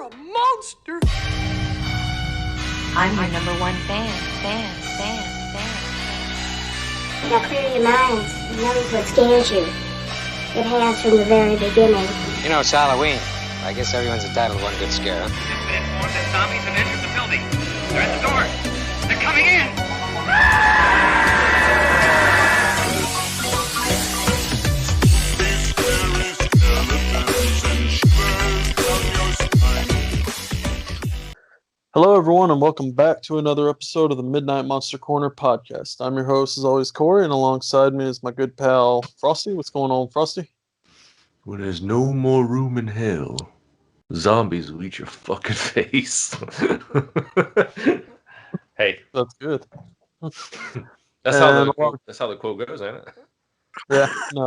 You're a monster. I'm your number one fan. Now clear your minds. Know's what scares you. It has from the very beginning. You know, it's Halloween. I guess everyone's entitled to one good scare, huh? Just been informed that zombies have entered the building. They're at the door. They're coming in. Hello, everyone, and welcome back to another episode of the Midnight Monster Corner podcast. I'm your host, as always, Corey, and alongside me is my good pal, Frosty. What's going on, Frosty? When there's no more room in hell, zombies will eat your fucking face. Hey, That's good. that's how the quote goes, ain't it? Yeah, no.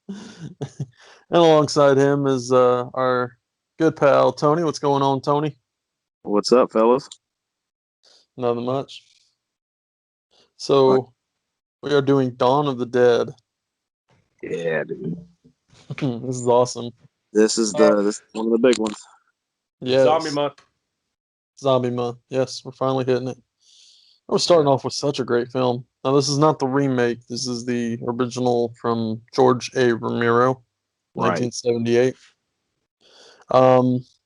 And alongside him is our good pal, Tony. What's going on, Tony? What's up, fellas? Nothing much. So, we are doing Dawn of the Dead. Yeah, dude. This is awesome. This is one of the big ones. Yes. Zombie month. Zombie month. Yes, we're finally hitting it. We're starting off with such a great film. Now, this is not the remake. This is the original from George A. Romero, Right. 1978.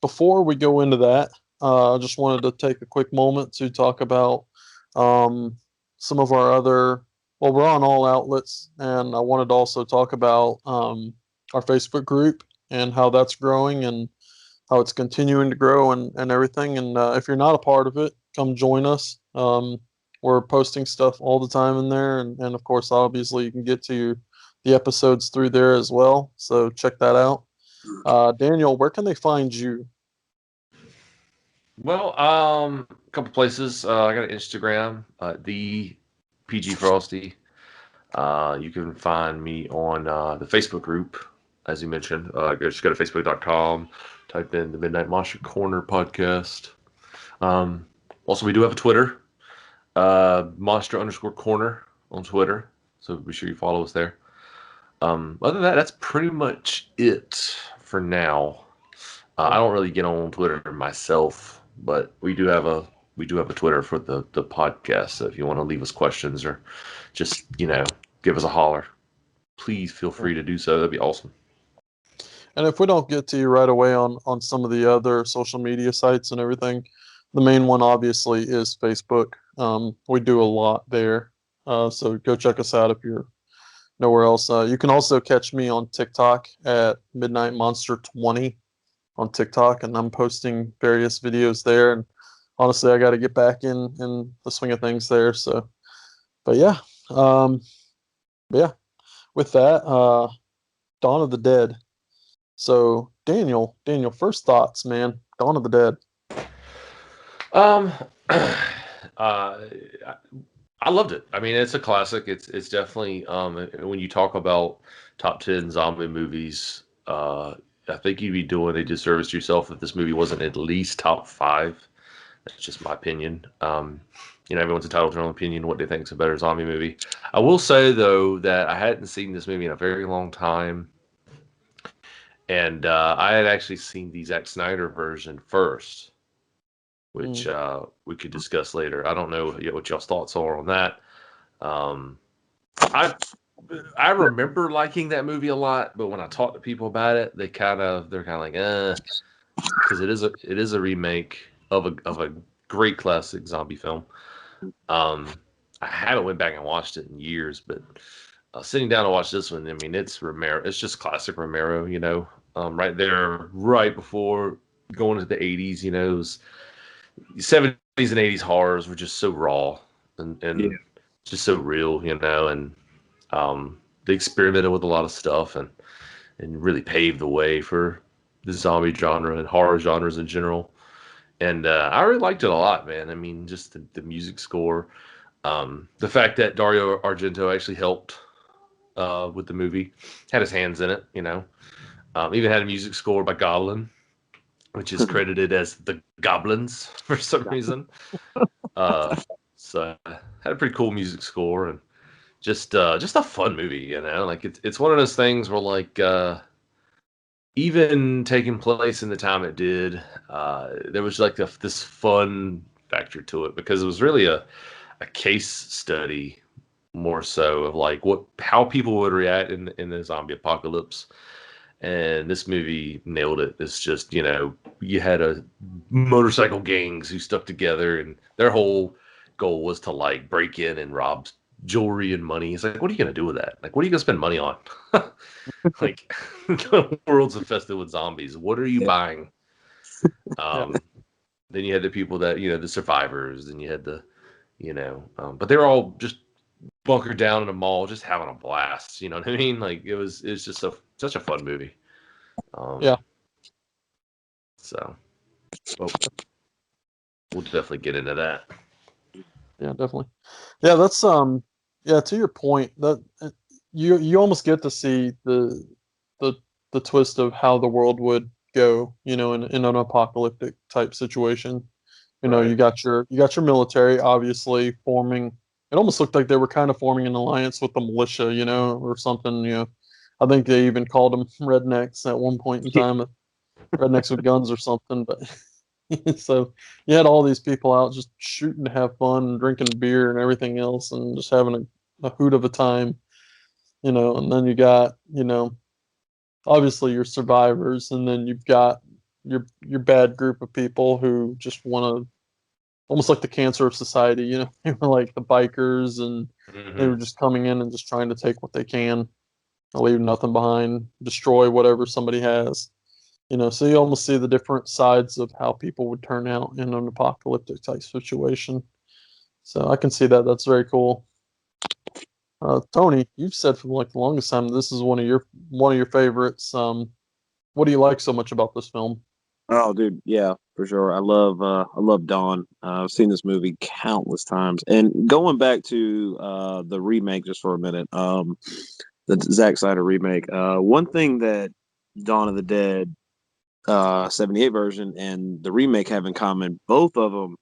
Before we go into that, I just wanted to take a quick moment to talk about some of our other. Well, we're on all outlets, and I wanted to also talk about our Facebook group and how that's growing and how it's continuing to grow and everything. And if you're not a part of it, come join us. We're posting stuff all the time in there, and of course, obviously, you can get to the episodes through there as well. So check that out. Daniel, where can they find you? Well, a couple places. I got an Instagram, the PG Frosty. You can find me on the Facebook group, as you mentioned. Just go to facebook.com, type in the Midnight Monster Corner podcast. Also, we do have a Twitter, monster_corner on Twitter. So be sure you follow us there. Other than that, that's pretty much it for now. I don't really get on Twitter myself, but we do have a Twitter for the podcast. So if you want to leave us questions or just give us a holler, please feel free to do so. That'd be awesome. And if we don't get to you right away on some of the other social media sites and everything, the main one obviously is Facebook. We do a lot there, so go check us out if you're nowhere else. You can also catch me on TikTok at Midnight Monster 20 on TikTok, and I'm posting various videos there. And honestly, I got to get back in the swing of things there. So, but yeah, with that, Dawn of the Dead. So Daniel, first thoughts, man. Dawn of the Dead. I loved it. I mean, it's a classic. It's definitely when you talk about top 10 zombie movies, I think you'd be doing a disservice to yourself if this movie wasn't at least top 5. That's just my opinion. Everyone's entitled to their own opinion what they think is a better zombie movie. I will say though that I hadn't seen this movie in a very long time, and I had actually seen the Zack Snyder version first, which we could discuss later. I don't know what y'all's thoughts are on that. I remember liking that movie a lot, but when I talk to people about it, they're kind of like, because it is a remake of a great classic zombie film. I haven't went back and watched it in years, but sitting down to watch this one, I mean, it's Romero. It's just classic Romero, right there, right before going into the 80s, it was 70s and 80s horrors were just so raw and just so real, and they experimented with a lot of stuff and really paved the way for the zombie genre and horror genres in general. And I really liked it a lot, man. I mean, just the music score, the fact that Dario Argento actually helped with the movie, had his hands in it, even had a music score by Goblin, which is credited as the Goblins for some reason. So had a pretty cool music score and just a fun movie, like it's one of those things where like even taking place in the time it did, there was like this fun factor to it because it was really a case study more so of like how people would react in the zombie apocalypse. And this movie nailed it. It's just, you had a motorcycle gangs who stuck together and their whole goal was to like break in and rob jewelry and money. It's like, what are you going to do with that? Like, what are you going to spend money on? Like, the world's infested with zombies. What are you buying? Then you had the people that, the survivors, and you had but they were all just bunkered down in a mall, just having a blast. You know what I mean? Like, it's just such a fun movie. Yeah. So, we'll definitely get into that. Yeah, definitely. Yeah, that's yeah, to your point, that you almost get to see the twist of how the world would go, in an apocalyptic type situation. Right. You got your military obviously forming. It almost looked like they were kind of forming an alliance with the militia, or something. I think they even called them rednecks at one point in time, rednecks with guns or something. But so you had all these people out just shooting to have fun, and drinking beer and everything else, and just having a hoot of a time, And then you got, obviously your survivors, and then you've got your bad group of people who just want to, almost like the cancer of society, like the bikers, and they were just coming in and just trying to take what they can, leave nothing behind, destroy whatever somebody has. So you almost see the different sides of how people would turn out in an apocalyptic type situation. So I can see that. That's very cool. Tony, you've said for like the longest time this is one of your favorites. What do you like so much about this film? Oh, dude, yeah, for sure. I love Dawn. I've seen this movie countless times. And going back to the remake just for a minute, the Zack Snyder remake. One thing that Dawn of the Dead 78 version and the remake have in common, both of them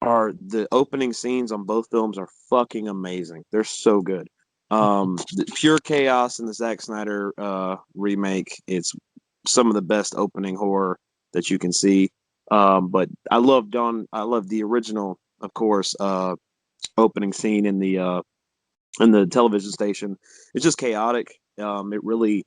are the opening scenes on both films are fucking amazing. They're so good. The pure chaos in the Zack Snyder remake. It's some of the best opening horror that you can see. But I love Dawn. I love the original, of course, opening scene in the television station. It's just chaotic. It really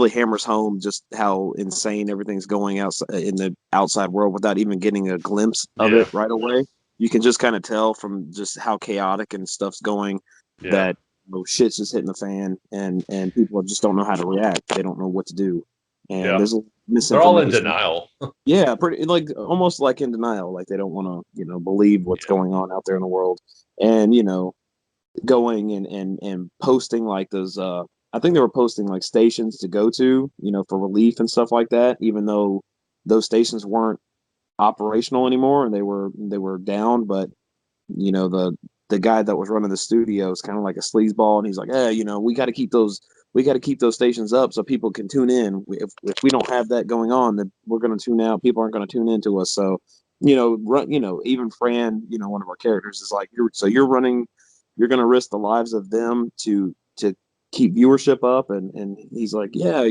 hammers home just how insane everything's going outside in the outside world without even getting a glimpse of it right away. You can just kind of tell from just how chaotic and stuff's going that shit's just hitting the fan, and people just don't know how to react. They don't know what to do, and there's misinformation. They're all in denial. Yeah, pretty like almost like in denial, like they don't want to believe what's going on out there in the world, and going and posting like those. I think they were posting like stations to go to, for relief and stuff like that, even though those stations weren't operational anymore and they were down. But the guy that was running the studio is kind of like a sleazeball, and he's like, hey, we got to keep those stations up so people can tune in. If we don't have that going on, then we're going to tune out. People aren't going to tune into us. So even Fran, one of our characters is like, you're running, you're going to risk the lives of them to keep viewership up, and he's like, yeah,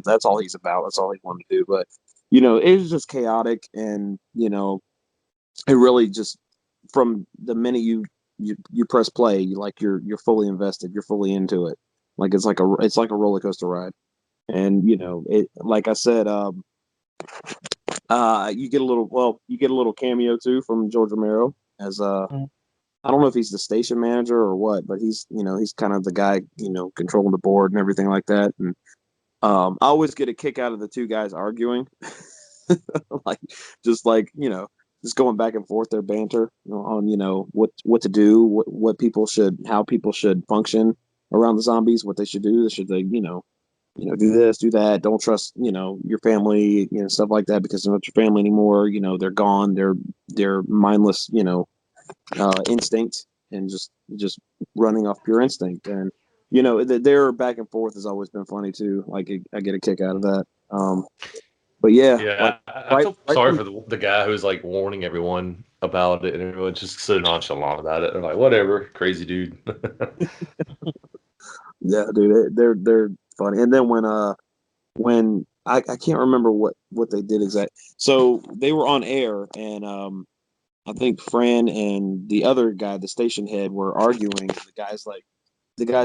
that's all he's about. That's all he wanted to do. But it was just chaotic, and it really just, from the minute you press play, you're fully invested, you're fully into it. Like it's like a roller coaster ride, and it, like I said, you get a little cameo too from George Romero as I don't know if he's the station manager or what, but he's kind of the guy, controlling the board and everything like that. And I always get a kick out of the two guys arguing, just going back and forth their banter on what to do, what people should, how people should function around the zombies, what they should do. Should they do this, do that. Don't trust your family, stuff like that, because they're not your family anymore. They're gone. They're mindless. Instinct, and just running off pure instinct. And their back and forth has always been funny too. Like I get a kick out of that. But yeah, I feel sorry for the guy who's like warning everyone about it, and everyone's just so nonchalant about it. They're like, whatever, crazy dude. Yeah, dude, they're funny. And then when I can't remember what they did exactly. So they were on air, and I think Fran and the other guy, the station head, were arguing. The guy's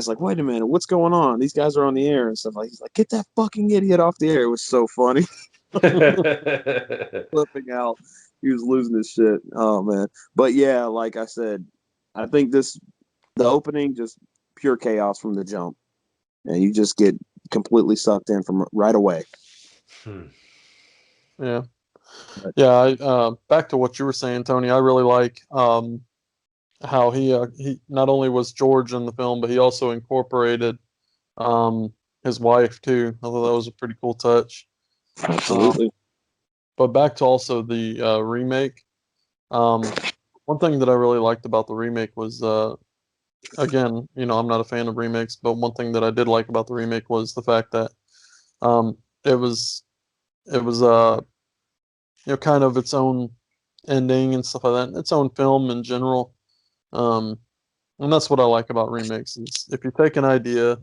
like, wait a minute, what's going on? These guys are on the air and stuff like. He's like, get that fucking idiot off the air. It was so funny, flipping out. He was losing his shit. Oh man, but yeah, like I said, I think the opening just pure chaos from the jump, and you just get completely sucked in from right away. Yeah. But- Yeah, back to what you were saying, Tony. I really like how he not only was George in the film, but he also incorporated his wife too. I thought that was a pretty cool touch. Absolutely. But back to also the remake. One thing that I really liked about the remake was again, I'm not a fan of remakes, but one thing that I did like about the remake was the fact that it was kind of its own ending and stuff like that, its own film in general. Um, and that's what I like about remakes is if you take an idea,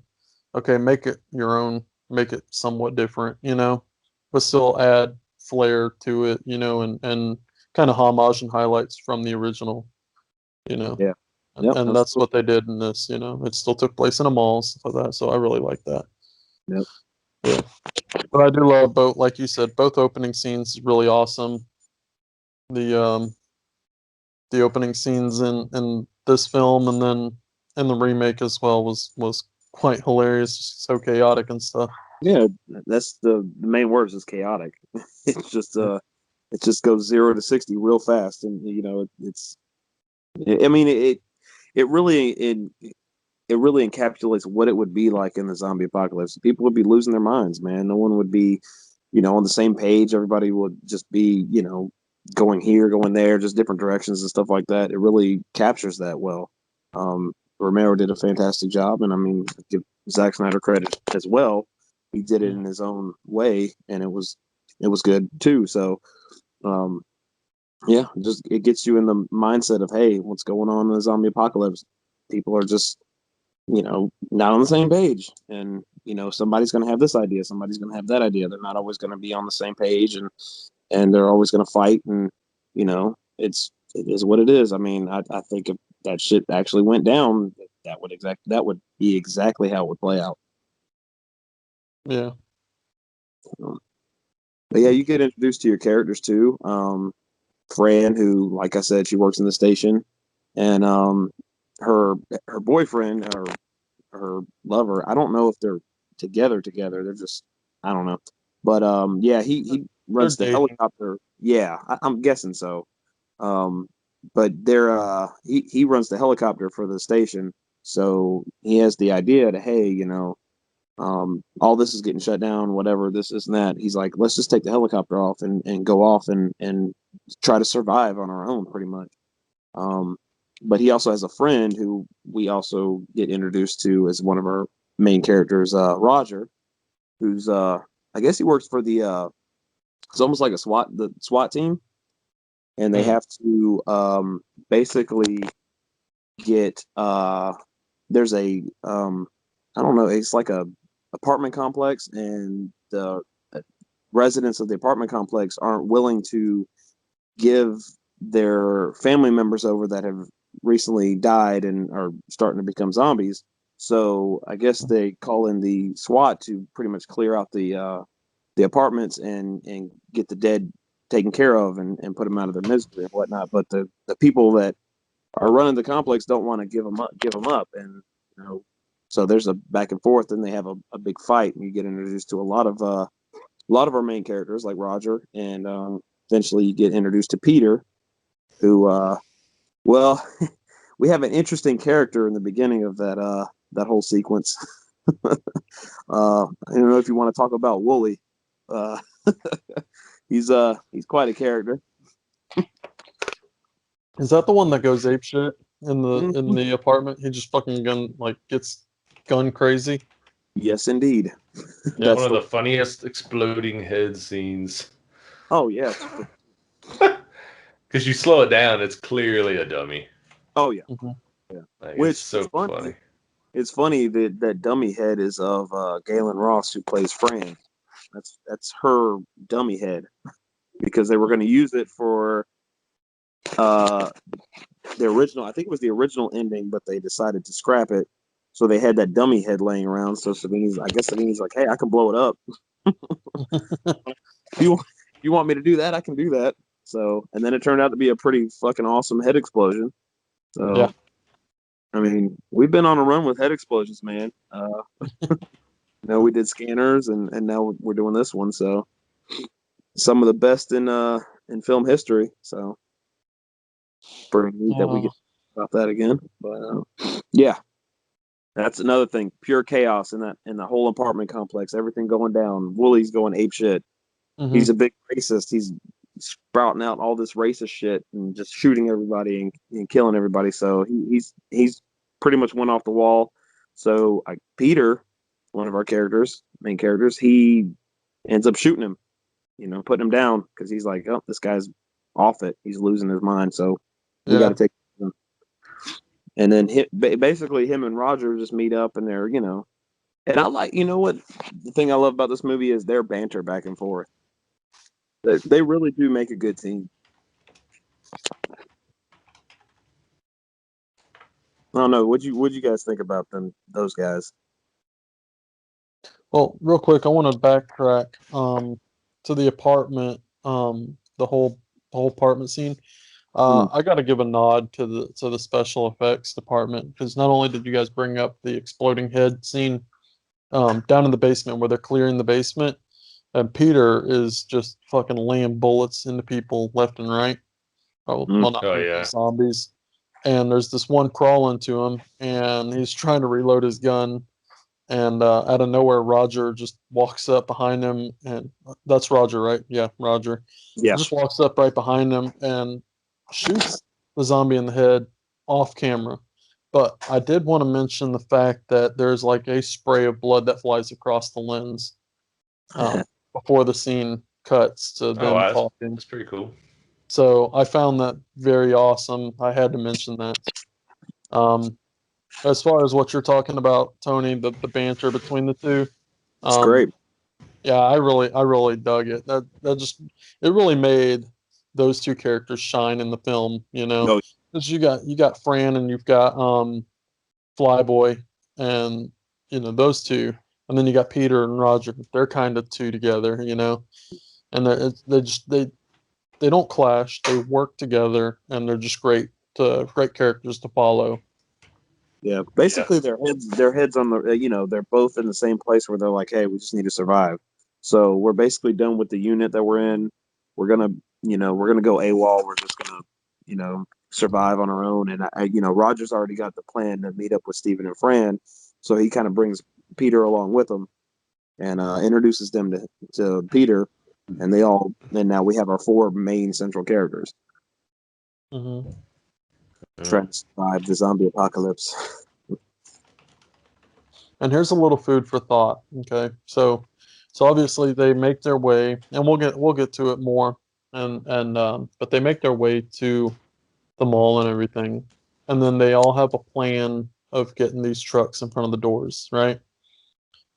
okay, make it your own, make it somewhat different, but still add flair to it, and kind of homage and highlights from the original, Yeah. And, Yep. and that's what they did in this, it still took place in a mall, stuff like that. So I really like that. Yep. Yeah. But I do love both, like you said, both opening scenes is really awesome. The opening scenes in this film and then in the remake as well was quite hilarious, just so chaotic and stuff. Yeah, that's the main words is chaotic. It's just it just goes 0 to 60 real fast, and it's. I mean, it really it really encapsulates what it would be like in the zombie apocalypse. People would be losing their minds, man. No one would be, on the same page. Everybody would just be, going here, going there, just different directions and stuff like that. It really captures that well. Romero did a fantastic job, and I mean, give Zack Snyder credit as well. He did it in his own way, and it was good too. So, yeah, just it gets you in the mindset of, hey, what's going on in the zombie apocalypse? People are just not on the same page. And, somebody's going to have this idea. Somebody's going to have that idea. They're not always going to be on the same page and they're always going to fight. And, it is what it is. I mean, I think if that shit actually went down, that would be exactly how it would play out. Yeah. But yeah, you get introduced to your characters too. Fran, who, like I said, she works in the station, and her boyfriend or her lover. I don't know if they're together. They're just, I don't know. But yeah, he runs the dating. helicopter. Yeah, I'm guessing so. But he runs the helicopter for the station, so he has the idea that, hey, all this is getting shut down, whatever, this and that. He's like, let's just take the helicopter off and go off and try to survive on our own, pretty much. But he also has a friend who we also get introduced to as one of our main characters, Roger, who's I guess he works for it's almost like the SWAT team, and they have to basically get there's a I don't know, it's like a apartment complex, and the residents of the apartment complex aren't willing to give their family members over that have recently died and are starting to become zombies. So I guess they call in the SWAT to pretty much clear out the apartments and get the dead taken care of and put them out of their misery and whatnot. But the people that are running the complex don't want to give them up, and so there's a back and forth, and they have a big fight, and you get introduced to a lot of our main characters like Roger, and eventually you get introduced to Peter, who well, we have an interesting character in the beginning of that whole sequence. I don't know if you want to talk about Wooly. He's quite a character. Is that the one that goes ape shit in Mhm. the apartment? He just fucking gets gun crazy. Yes, indeed. Yeah, One of the funniest exploding head scenes. Oh yes. Because you slow it down, it's clearly a dummy. Oh yeah. Mhm. Yeah. Like, Which it's so is funny. funny. It's funny that dummy head is of Galen Ross, who plays Fran. That's her dummy head because they were going to use it for the original. I think it was the original ending, but they decided to scrap it. So they had that dummy head laying around. So Savini's like, hey, I can blow it up. You want me to do that? I can do that. So, and then it turned out to be a pretty fucking awesome head explosion. So, Yeah. I mean, we've been on a run with head explosions, man. We did Scanners, and now we're doing this one. So, some of the best in film history. So, pretty neat that we get to talk about that again. But yeah, that's another thing. Pure chaos in the whole apartment complex. Everything going down. Woolie's going ape shit. Mhm. He's a big racist. He's sprouting out all this racist shit and just shooting everybody and killing everybody. So he's pretty much went off the wall. So Peter, one of our main characters, he ends up shooting him, putting him down because he's like, oh, this guy's off it. He's losing his mind. So we got to take him. And then basically him and Roger just meet up and they're, and I like, what the thing I love about this movie is their banter back and forth. They really do make a good team. I don't know. What'd you guys think about those guys? Well, real quick, I want to backtrack to the apartment, the whole apartment scene. I got to give a nod to the special effects department because not only did you guys bring up the exploding head scene down in the basement where they're clearing the basement, and Peter is just fucking laying bullets into people left and right. Well, not Oh, yeah. zombies. And there's this one crawling to him, and he's trying to reload his gun. And out of nowhere, Roger just walks up behind him, and that's Roger, right? Yeah, Roger. Yeah. Just walks up right behind him and shoots the zombie in the head off camera. But I did want to mention the fact that there's like a spray of blood that flies across the lens before the scene cuts to them wow, talking. that's pretty cool. So I found that very awesome. I had to mention that. As far as what you're talking about, Tony, the banter between the two, It's great. yeah, I really dug it. That it really made those two characters shine in the film. No, Because you got Fran and you've got Flyboy, and those two, and then you got Peter and Roger. They're kind of two together, and they don't clash. They work together, and they're just great characters to follow. yeah. Basically, their heads on the they're both in the same place where they're like, hey, we just need to survive. So we're basically done with the unit that we're in. We're gonna go AWOL. We're just gonna survive on our own. And Roger's already got the plan to meet up with Steven and Fran, so he kind of brings Peter along with him and introduces them to Peter. And now we have our four main central characters trying to survive the zombie apocalypse. And here's a little food for thought. Okay, so obviously they make their way, and we'll get to it more, but they make their way to the mall and everything, and then they all have a plan of getting these trucks in front of the doors, right?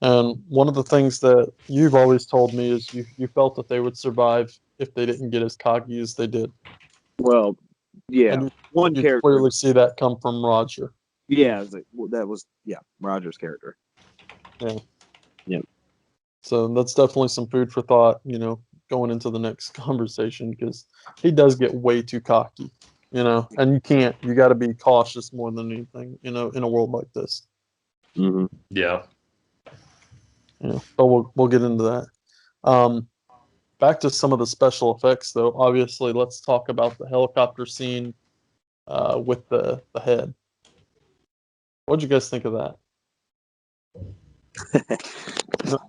And one of the things that you've always told me is you felt that they would survive if they didn't get as cocky as they did. Well, yeah, and one you character. clearly see that come from Roger. Yeah, that was Roger's character. Yeah. Yeah. So that's definitely some food for thought, going into the next conversation, because he does get way too cocky, and you got to be cautious more than anything, in a world like this. Mm-hmm. Yeah. But we'll get into that. Back to some of the special effects, though. Obviously, let's talk about the helicopter scene with the head. What'd you guys think of that?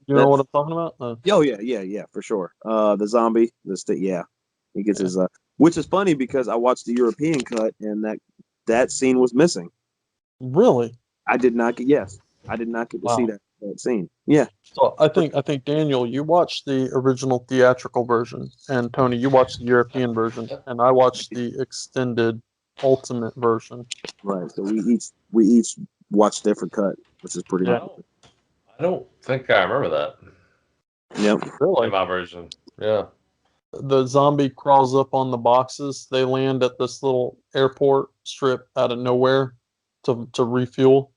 You know what I'm talking about? Oh yeah, for sure. The zombie, he gets his. Which is funny because I watched the European cut and that scene was missing. Really? I did not get to see that scene. Yeah. So I think Daniel, you watched the original theatrical version, and Tony, you watched the European version, and I watched the extended ultimate version. Right. So we each watched different cut, which is pretty. Yeah. I don't think I remember that. Yep. In Really? my version. Yeah. The zombie crawls up on the boxes. They land at this little airport strip out of nowhere to refuel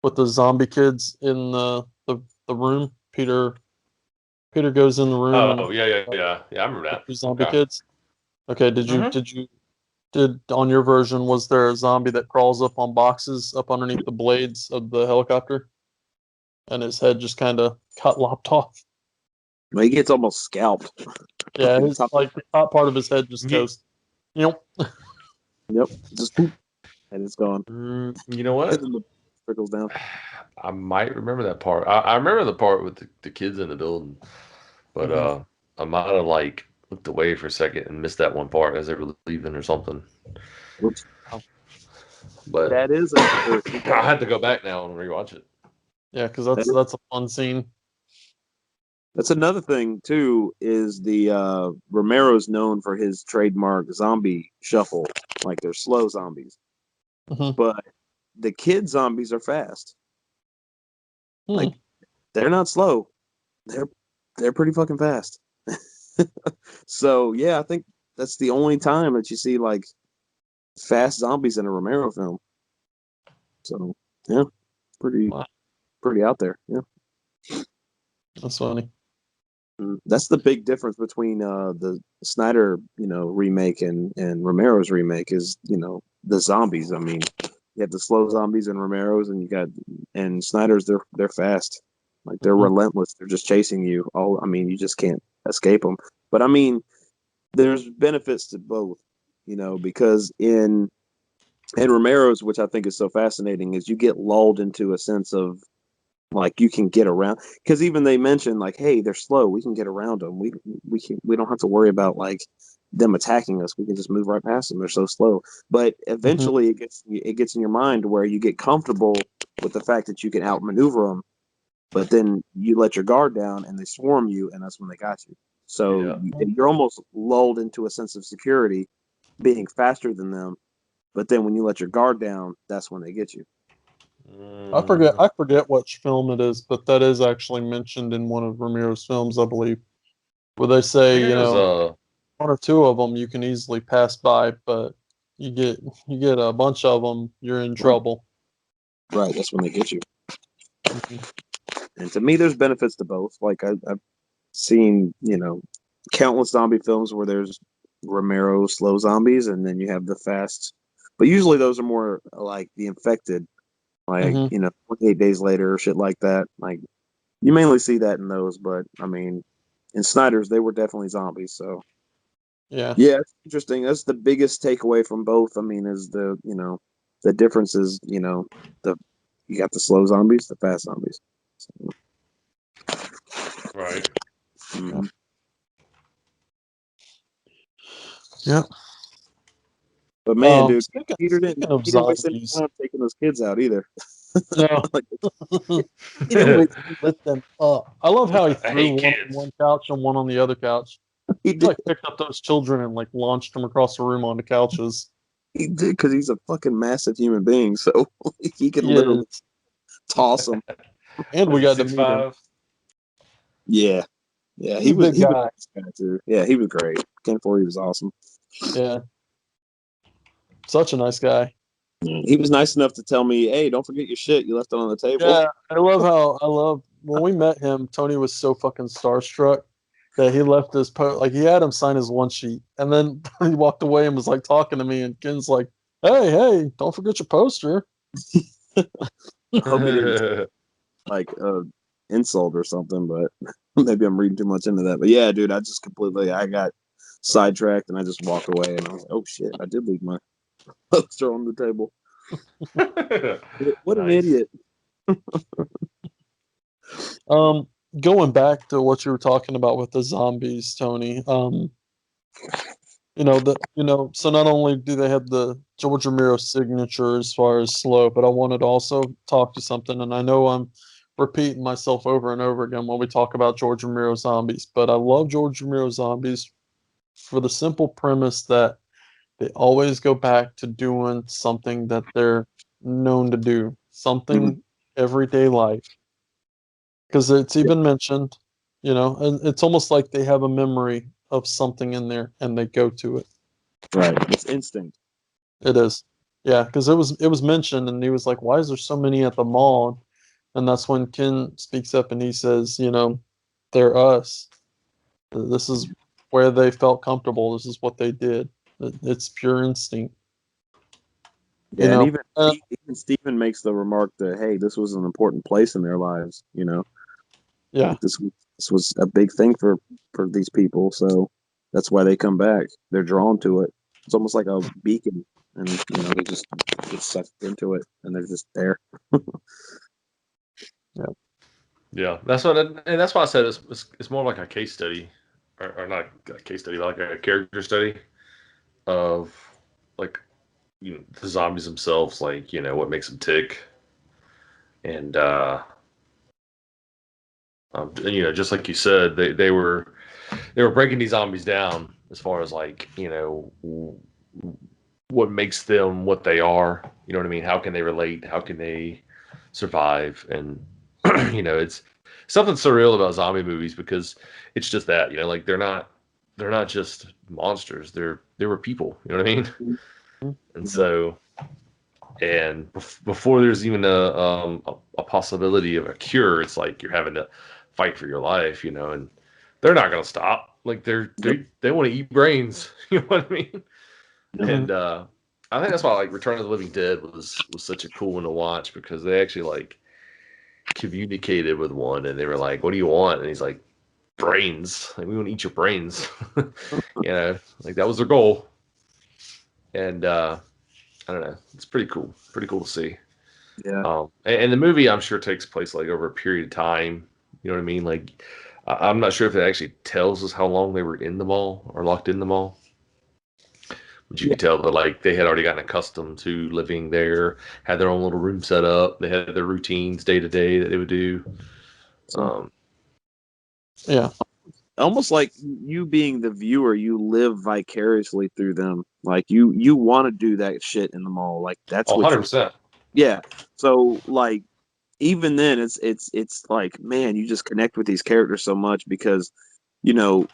with the zombie kids in the room. Peter goes in the room and Oh, yeah. I remember the that. two zombie Okay. kids. Okay, Hmm. did on your version was there a zombie that crawls up on boxes up underneath the blades of the helicopter and his head just kind of cut lopped off? Well, he gets almost scalped. Yeah, The his top- like the top part of his head just goes, you know. Yep. Just boop, and it's gone. You know And what? then the trickles down. I might remember that part. I remember the part with the kids in the building, but Mhm. I might have like looked away for a second and missed that one part as they were leaving or something. Whoops. But That is I had to go back now and rewatch it. Yeah, because that that's a fun scene. That's another thing too. Is the Romero's known for his trademark zombie shuffle, like they're slow zombies, Mhm. but the kid zombies are fast. Hmm. Like they're not slow. They're they're pretty fucking fast. So yeah, I think that's the only time that you see like fast zombies in a Romero film. So yeah, pretty Wow, pretty out there. Yeah. that's funny. That's the big difference between the Snyder, remake and Romero's remake is, the zombies. I mean, you have the slow zombies in Romero's, and you got and Snyder's. They're fast, like they're Mhm. relentless. They're just chasing you. All I mean, you just can't escape them. But I mean, there's benefits to both, because in Romero's, which I think is so fascinating, is you get lulled into a sense of like you can get around because even they mentioned like, hey, they're slow. We can get around them. We don't have to worry about like them attacking us. We can just move right past them. They're so slow. But Mhm. eventually, it gets in your mind where you get comfortable with the fact that you can outmaneuver them. But then you let your guard down and they swarm you, and that's when they got you. So Yeah. you're almost lulled into a sense of security, being faster than them. But then when you let your guard down, that's when they get you. Mm, I forget which film it is, but that is actually mentioned in one of Ramirez films, I believe, where they I say, think it was one or two of them you can easily pass by, but you get a bunch of them, you're in trouble. Right, that's when they get you. Mhm. And to me, there's benefits to both. Like I've seen, countless zombie films where there's Romero slow zombies, and then you have the fast. But usually those are more like the infected, like Mhm. 28 days later or shit like that. Like you mainly see that in those, but I mean, in Snyder's they were definitely zombies. So Yeah. yeah, it's interesting. That's the biggest takeaway from both. I mean, is the differences. The you got the slow zombies, the fast zombies. So, right. mhm. Yeah. But man, dude, Peter Speaking didn't of he didn't waste any zombies, time taking those kids out either. no. Like he didn't waste. Lit them up. I love how he I threw hate one on kids. one couch and one on the other couch. He He did. like picked up those children and like launched them across the room onto couches. He did because he's a fucking massive human being. So he can Yeah. literally toss them. And we Was it got to six meet him. five? Yeah, yeah. He's a big He was guy. a nice guy too. Yeah, he was great. Ken Foree was awesome. Yeah. Such a nice guy. He was nice enough to tell me, "Hey, don't forget your shit. You left it on the table." Yeah. I love when we met him, Tony was so fucking starstruck that he left his like he had him sign his one sheet and then he walked away and was like talking to me and Ken's like, hey, don't forget your poster. I hope he didn't like insult or something, but maybe I'm reading too much into that. But yeah, dude, I got sidetracked and I just walked away and I was like, oh shit, I did leave my poster on the table. What an Nice. idiot. Um, Going back to what you were talking about with the zombies, Tony. So not only do they have the George Romero signature as far as slow, but I wanted to also talk to something, and I know I'm repeating myself over and over again when we talk about George Romero zombies, but I love George Romero zombies for the simple premise that they always go back to doing something that they're known to do, Mhm. something everyday life. Because it's even mentioned you know, and it's almost like they have a memory of something in there and they go to it. Right. It's instinct. It is. Yeah, because it was mentioned and he was like, why is there so many at the mall? And that's when Ken speaks up and he says, you know, they're us. This is where they felt comfortable. This is what they did. It's pure instinct. Yeah, You know, and even Stephen makes the remark that, hey, this was an important place in their lives. You know, yeah, like this was a big thing for these people, so that's why they come back. They're drawn to it. It's almost like a beacon, and you know, they just get sucked into it, and they're just there. Yeah, that's what, and that's why I said it's more like a case study, or not a case study, but like a character study of like the zombies themselves, like what makes them tick, and just like you said, they were breaking these zombies down as far as like what makes them what they are. You know what I mean? How can they relate? How can they survive? And it's something surreal about zombie movies because it's just that like they're not just monsters. They were people. You know what I mean? And so, and before there's even a possibility of a cure, it's like you're having to fight for your life, and they're not gonna stop. Like they want to eat brains. You know what I mean? And I think that's why like Return of the Living Dead was such a cool one to watch because they actually like communicated with one and they were like, "What do you want?" And he's like, "Brains. Like we want to eat your brains." Like that was their goal. And I don't know, it's pretty cool to see. Yeah. And the movie I'm sure takes place like over a period of time. You know what I mean? Like I'm not sure if it actually tells us how long they were in the mall or locked in the mall. But you could tell that like they had already gotten accustomed to living there, had their own little room set up. They had their routines day to day that they would do. yeah, Almost like you being the viewer, you live vicariously through them. Like you want to do that shit in the mall. Like that's what 100%. yeah. So like even then it's like, man, you just connect with these characters so much because you know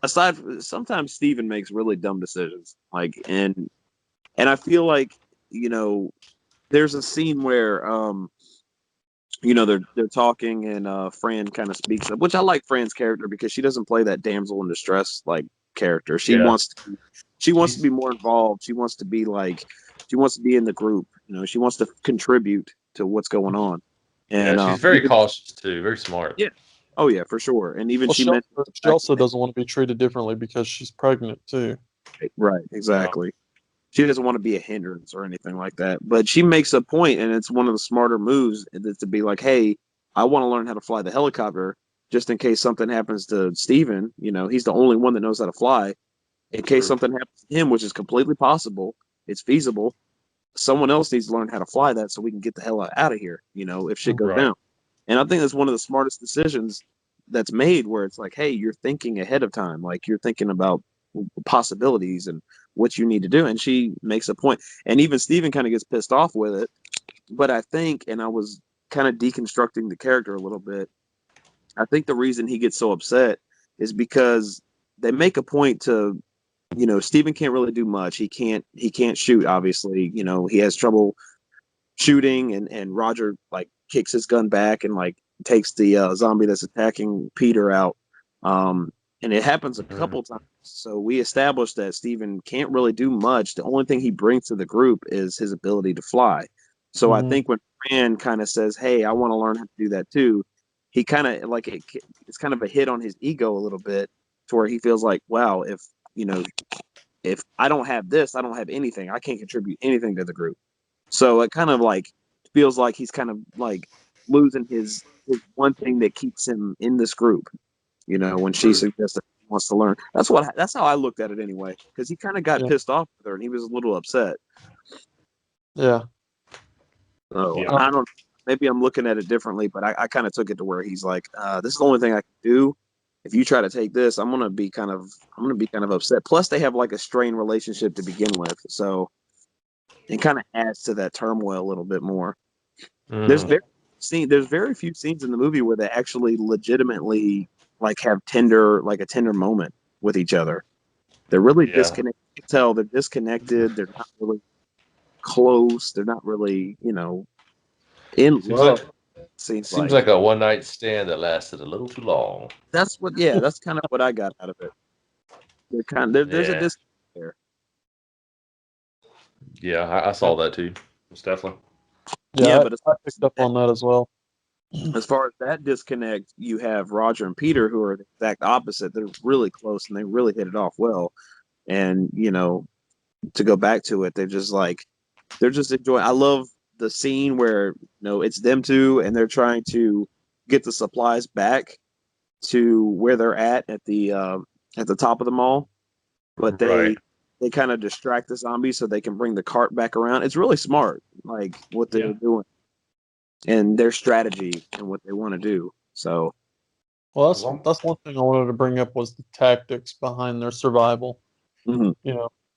aside from, sometimes Steven makes really dumb decisions. Like and I feel like there's a scene where they're talking and Fran kind of speaks up, which I like Fran's character because she doesn't play that damsel in distress like character. She Yeah. wants to be more involved. She wants to be in the group. She wants to contribute to what's going on. And she's very cautious too, very smart. yeah. Oh yeah, for sure. And even well, she she also doesn't want to be treated differently because she's pregnant too. right, exactly. She doesn't want to be a hindrance or anything like that. But she makes a point, and it's one of the smarter moves to be like, hey, I want to learn how to fly the helicopter just in case something happens to Steven. He's the only one that knows how to fly. In case something happens to him, which is completely possible, it's feasible. Someone else needs to learn how to fly that so we can get the hell out of here, if shit goes down. And I think that's one of the smartest decisions that's made where it's like, hey, you're thinking ahead of time. Like you're thinking about possibilities and what you need to do. And she makes a point. And even Steven kind of gets pissed off with it. But I think, and I was kind of deconstructing the character a little bit, I think the reason he gets so upset is because they make a point to, Steven can't really do much. He can't shoot, obviously. He has trouble shooting and Roger like kicks his gun back and like takes the zombie that's attacking Peter out. And it happens a couple times. So we established that Steven can't really do much. The only thing he brings to the group is his ability to fly. So I think when Fran kind of says, hey, I want to learn how to do that too, he kind of like it's kind of a hit on his ego a little bit to where he feels like, wow, if I don't have this, I don't have anything. I can't contribute anything to the group. So it kind of like feels like he's kind of like losing his one thing that keeps him in this group. When she suggests that he wants to learn. That's how I looked at it anyway. Because he kind of got pissed off with her and he was a little upset. Yeah. So I don't. Maybe I'm looking at it differently, but I kind of took it to where he's like, "This is the only thing I can do. If you try to take this, I'm gonna be kind of upset." Plus, they have like a strained relationship to begin with, so it kind of adds to that turmoil a little bit more. There's there's very few scenes in the movie where they actually legitimately like have a tender moment with each other. They're really Yeah. disconnected. You can tell they're disconnected. They're not really close. They're not really, in Seems love. like Seems seems like like a one night stand that lasted a little too long. that's kind of what I got out of it. There's a Yeah. disconnect there. Yeah, I saw that too. It's definitely. Yeah, Yeah, but I picked up on that as well. as far as that disconnect, you have Roger and Peter who are the exact opposite. They're really close and they really hit it off well. And to go back to it, they're just enjoying. I love the scene where it's them two and they're trying to get the supplies back to where they're at the top of the mall, but Right. they kind of distract the zombies so they can bring the cart back around. It's really smart, like what they're Yeah. doing and their strategy and what they want to do. So, Well, that's one thing I wanted to bring up was the tactics behind their survival. mhm.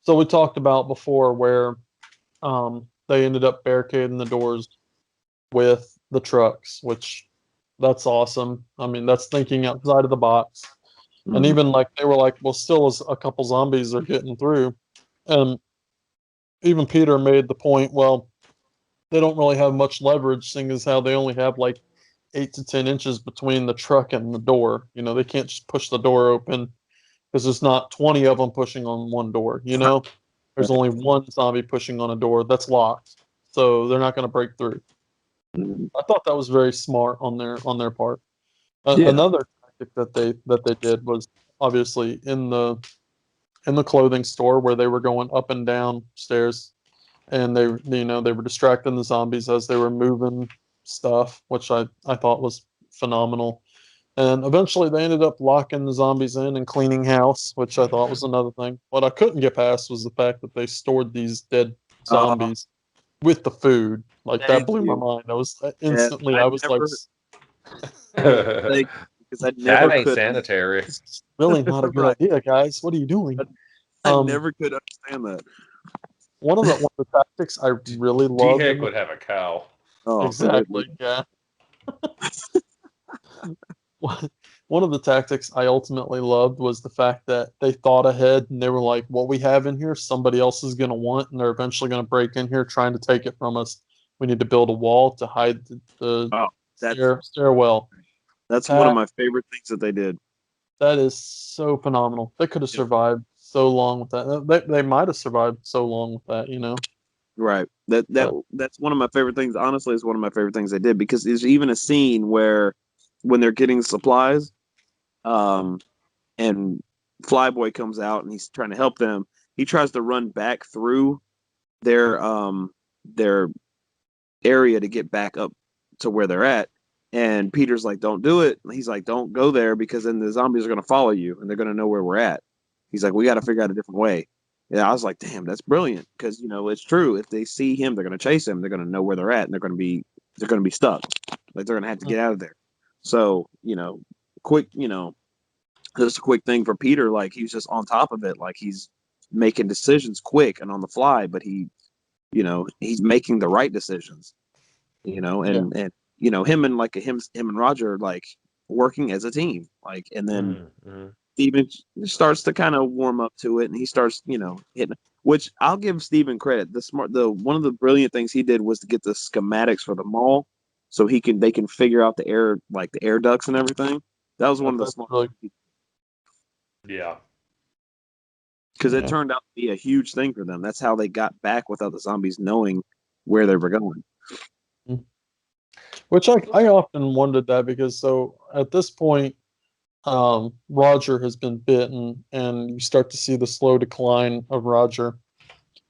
So we talked about before where they ended up barricading the doors with the trucks, which that's awesome. I mean, that's thinking outside of the box. And Mhm. even like they were like, well, still as a couple zombies are getting through. And even Peter made the point, well, they don't really have much leverage, seeing as how they only have like 8 to 10 inches between the truck and the door. They can't just push the door open because there's not 20 of them pushing on one door. There's only one zombie pushing on a door that's locked, so they're not going to break through. Mhm. I thought that was very smart on their part. Yeah. Another tactic that they did was obviously in the clothing store where they were going up and down stairs, and they were distracting the zombies as they were moving stuff, which I thought was phenomenal. And eventually they ended up locking the zombies in and cleaning house, which I thought was another thing. What I couldn't get past was the fact that they stored these dead zombies with the food. Like that Thank blew my you. mind. I was Yeah, instantly, I was like, thank because I That never ain't could. sanitary. this is really not a good Right. idea, guys. What are you doing? I Um, never could understand that. one of the tactics I really D loved in Heck the would have a cow. Oh, exactly, yeah. One one of the tactics I ultimately loved was the fact that they thought ahead and they were like, what we have in here, somebody else is going to want, and they're eventually going to break in here trying to take it from us. We need to build a wall to hide the oh, that's stairwell. that's one of That my favorite things that they did. that is so phenomenal. They could have Yep. survived so long with that. They might have survived so long with that. Right. That's one of my favorite things. Honestly, it's one of my favorite things they did because there's even a scene where when they're getting supplies, um, and Flyboy comes out and he's trying to help them. He tries to run back through their area to get back up to where they're at. And Peter's like, "Don't do it." He's like, "Don't go there because then the zombies are going to follow you and they're going to know where we're at." He's like, "We got to figure out a different way." Yeah, I was like, "Damn, that's brilliant." Because it's true. If they see him, they're going to chase him. They're going to know where they're at, and they're going to be stuck. Like they're going to have to get out of there. So quick, just a quick thing for Peter. Like he's just on top of it. Like he's making decisions quick and on the fly, but he's making the right decisions. Yeah. And him and Roger like working as a team. Like, and then Mm-hmm. Steven starts to kind of warm up to it, and he starts hitting. Which I'll give Steven credit. The one of the brilliant things he did was to get the schematics for the mall, so they can figure out the air ducts and everything. That was one of the That's smart really Yeah. because it yeah. turned out to be a huge thing for them. That's how they got back without the zombies knowing where they were going. Which I often wondered that because so at this point, Roger has been bitten, and you start to see the slow decline of Roger.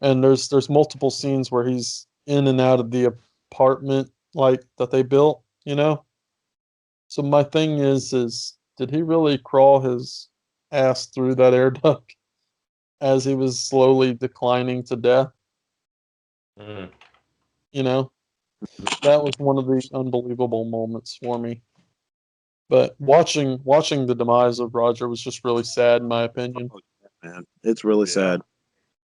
And there's multiple scenes where he's in and out of the apartment like that they built. So my thing is did he really crawl his ass through that air duct as he was slowly declining to death? Mm. You know, that was one of the unbelievable moments for me. But watching the demise of Roger was just really sad, in my opinion. Man, it's really Yeah. sad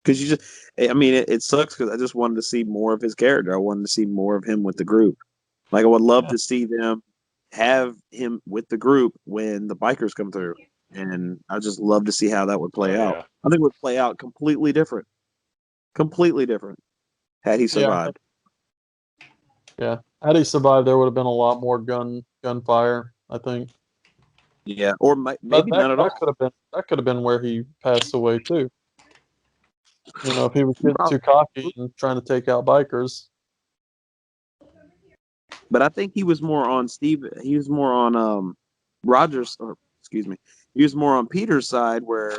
because you just, I mean, it sucks because I just wanted to see more of his character. I wanted to see more of him with the group. Like I would love to see them have him with the group when the bikers come through, and I just love to see how that would play out. Yeah. I think it would play out completely different, had he survived. Yeah. Had he survived, there would have been a lot more gunfire, I think. Yeah, or maybe none at all. That could have been where he passed away too. You know, if he was getting too cocky and trying to take out bikers. But I think he was more on Steve. He was more on Rogers, or excuse me, he was more on Peter's side. Where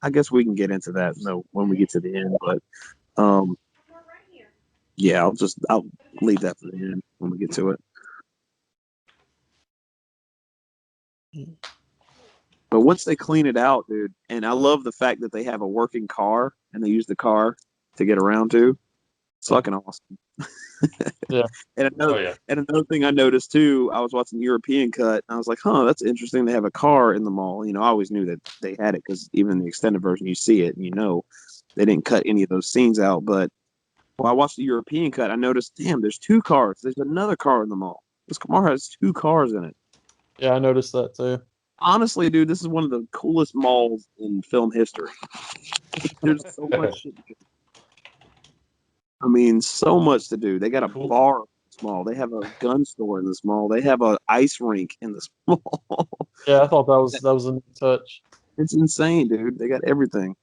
I guess we can get into that when we get to the end. But yeah, I'll leave that for the end when we get to it. But once they clean it out, dude, and I love the fact that they have a working car and they use the car to get around to. It's fucking awesome. Yeah. And another thing I noticed too, I was watching the European cut, and I was like, "Huh, that's interesting. They have a car in the mall." I always knew that they had it because even in the extended version, you see it, and they didn't cut any of those scenes out. But when I watched the European cut, I noticed, damn, there's two cars. There's another car in the mall. This car has two cars in it. Yeah, I noticed that too. Honestly, dude, this is one of the coolest malls in film history. There's so much shit to do. I mean, so much to do. They got a bar in this mall. They have a gun store in this mall. They have an ice rink in this mall. Yeah, I thought that was a neat touch. It's insane, dude. They got everything.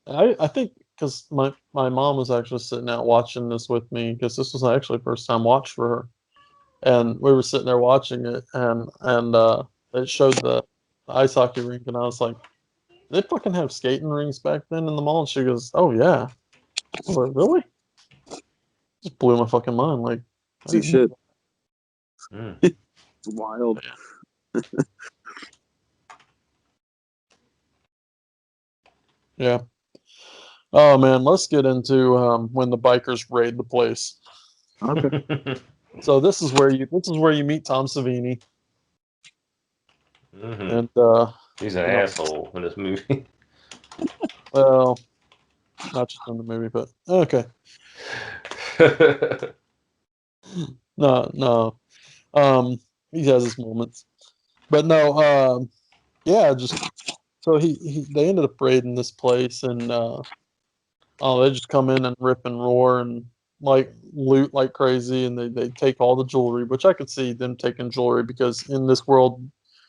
I think because my mom was actually sitting out watching this with me because this was actually the first time watch for her, and we were sitting there watching it, and it showed the ice hockey rink, and I was like, "Did they fucking have skating rinks back then in the mall?" And she goes, "Oh yeah." I was like, "Really?" Just blew my fucking mind. Like, See shit. It's wild. Yeah. Oh man, let's get into when the bikers raid the place. Okay. So this is where you meet Tom Savini, and he's an asshole in this movie. well, not just in the movie, but okay. No. He has his moments, but no. Yeah, just so they ended up raiding this place, and they just come in and rip and roar and like loot like crazy, and they take all the jewelry, which I could see them taking jewelry because in this world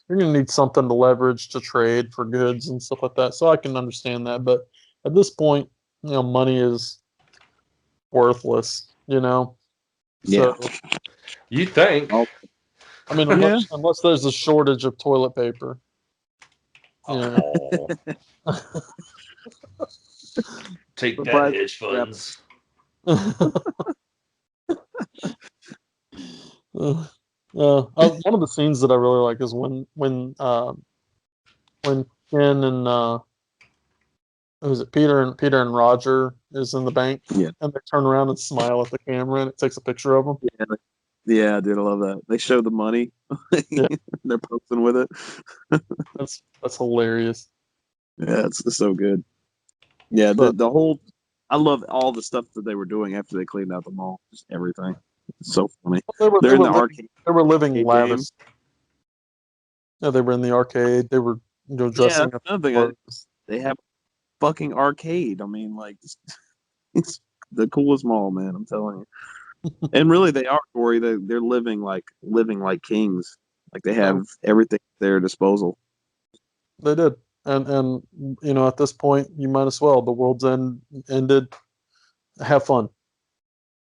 you're gonna need something to leverage to trade for goods and stuff like that. So I can understand that, but at this point, money is worthless. Yeah. So You think? I mean, unless there's a shortage of toilet paper. Oh. Take that, hedge funds. One of the scenes that I really like is when Ken and who's it, Peter and Roger is in the bank, and they turn around and smile at the camera, and it takes a picture of them. Yeah, dude, I love that. They show the money. They're posting with it. That's hilarious. Yeah, it's so good. Yeah, the whole. I love all the stuff that they were doing after they cleaned out the mall. Just everything. It's so funny. They're in the arcade. They were living lavish. Yeah, they were in the arcade. They were dressing up. They have a fucking arcade. I mean, like, it's the coolest mall, man. I'm telling you. And really, they are, Corey. They're living like kings. Like they have everything at their disposal. They did, and at this point, you might as well. The world's ended. Have fun.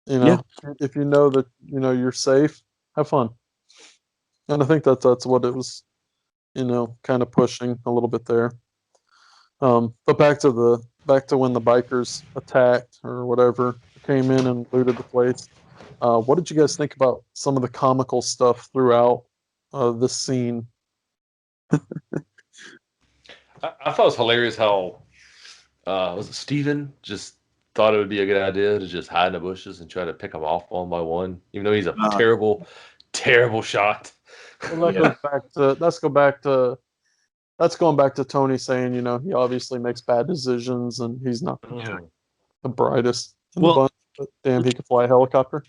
If you know that you're safe, have fun. And I think that's what it was, kind of pushing a little bit there. But back to when the bikers attacked or whatever, came in and looted the place. What did you guys think about some of the comical stuff throughout this scene? I thought it was hilarious how was it Steven just thought it would be a good idea to just hide in the bushes and try to pick them off one by one, even though he's a terrible shot. Well, that's going back to Tony saying, he obviously makes bad decisions and he's not the brightest in the bunch, but damn, he could fly a helicopter.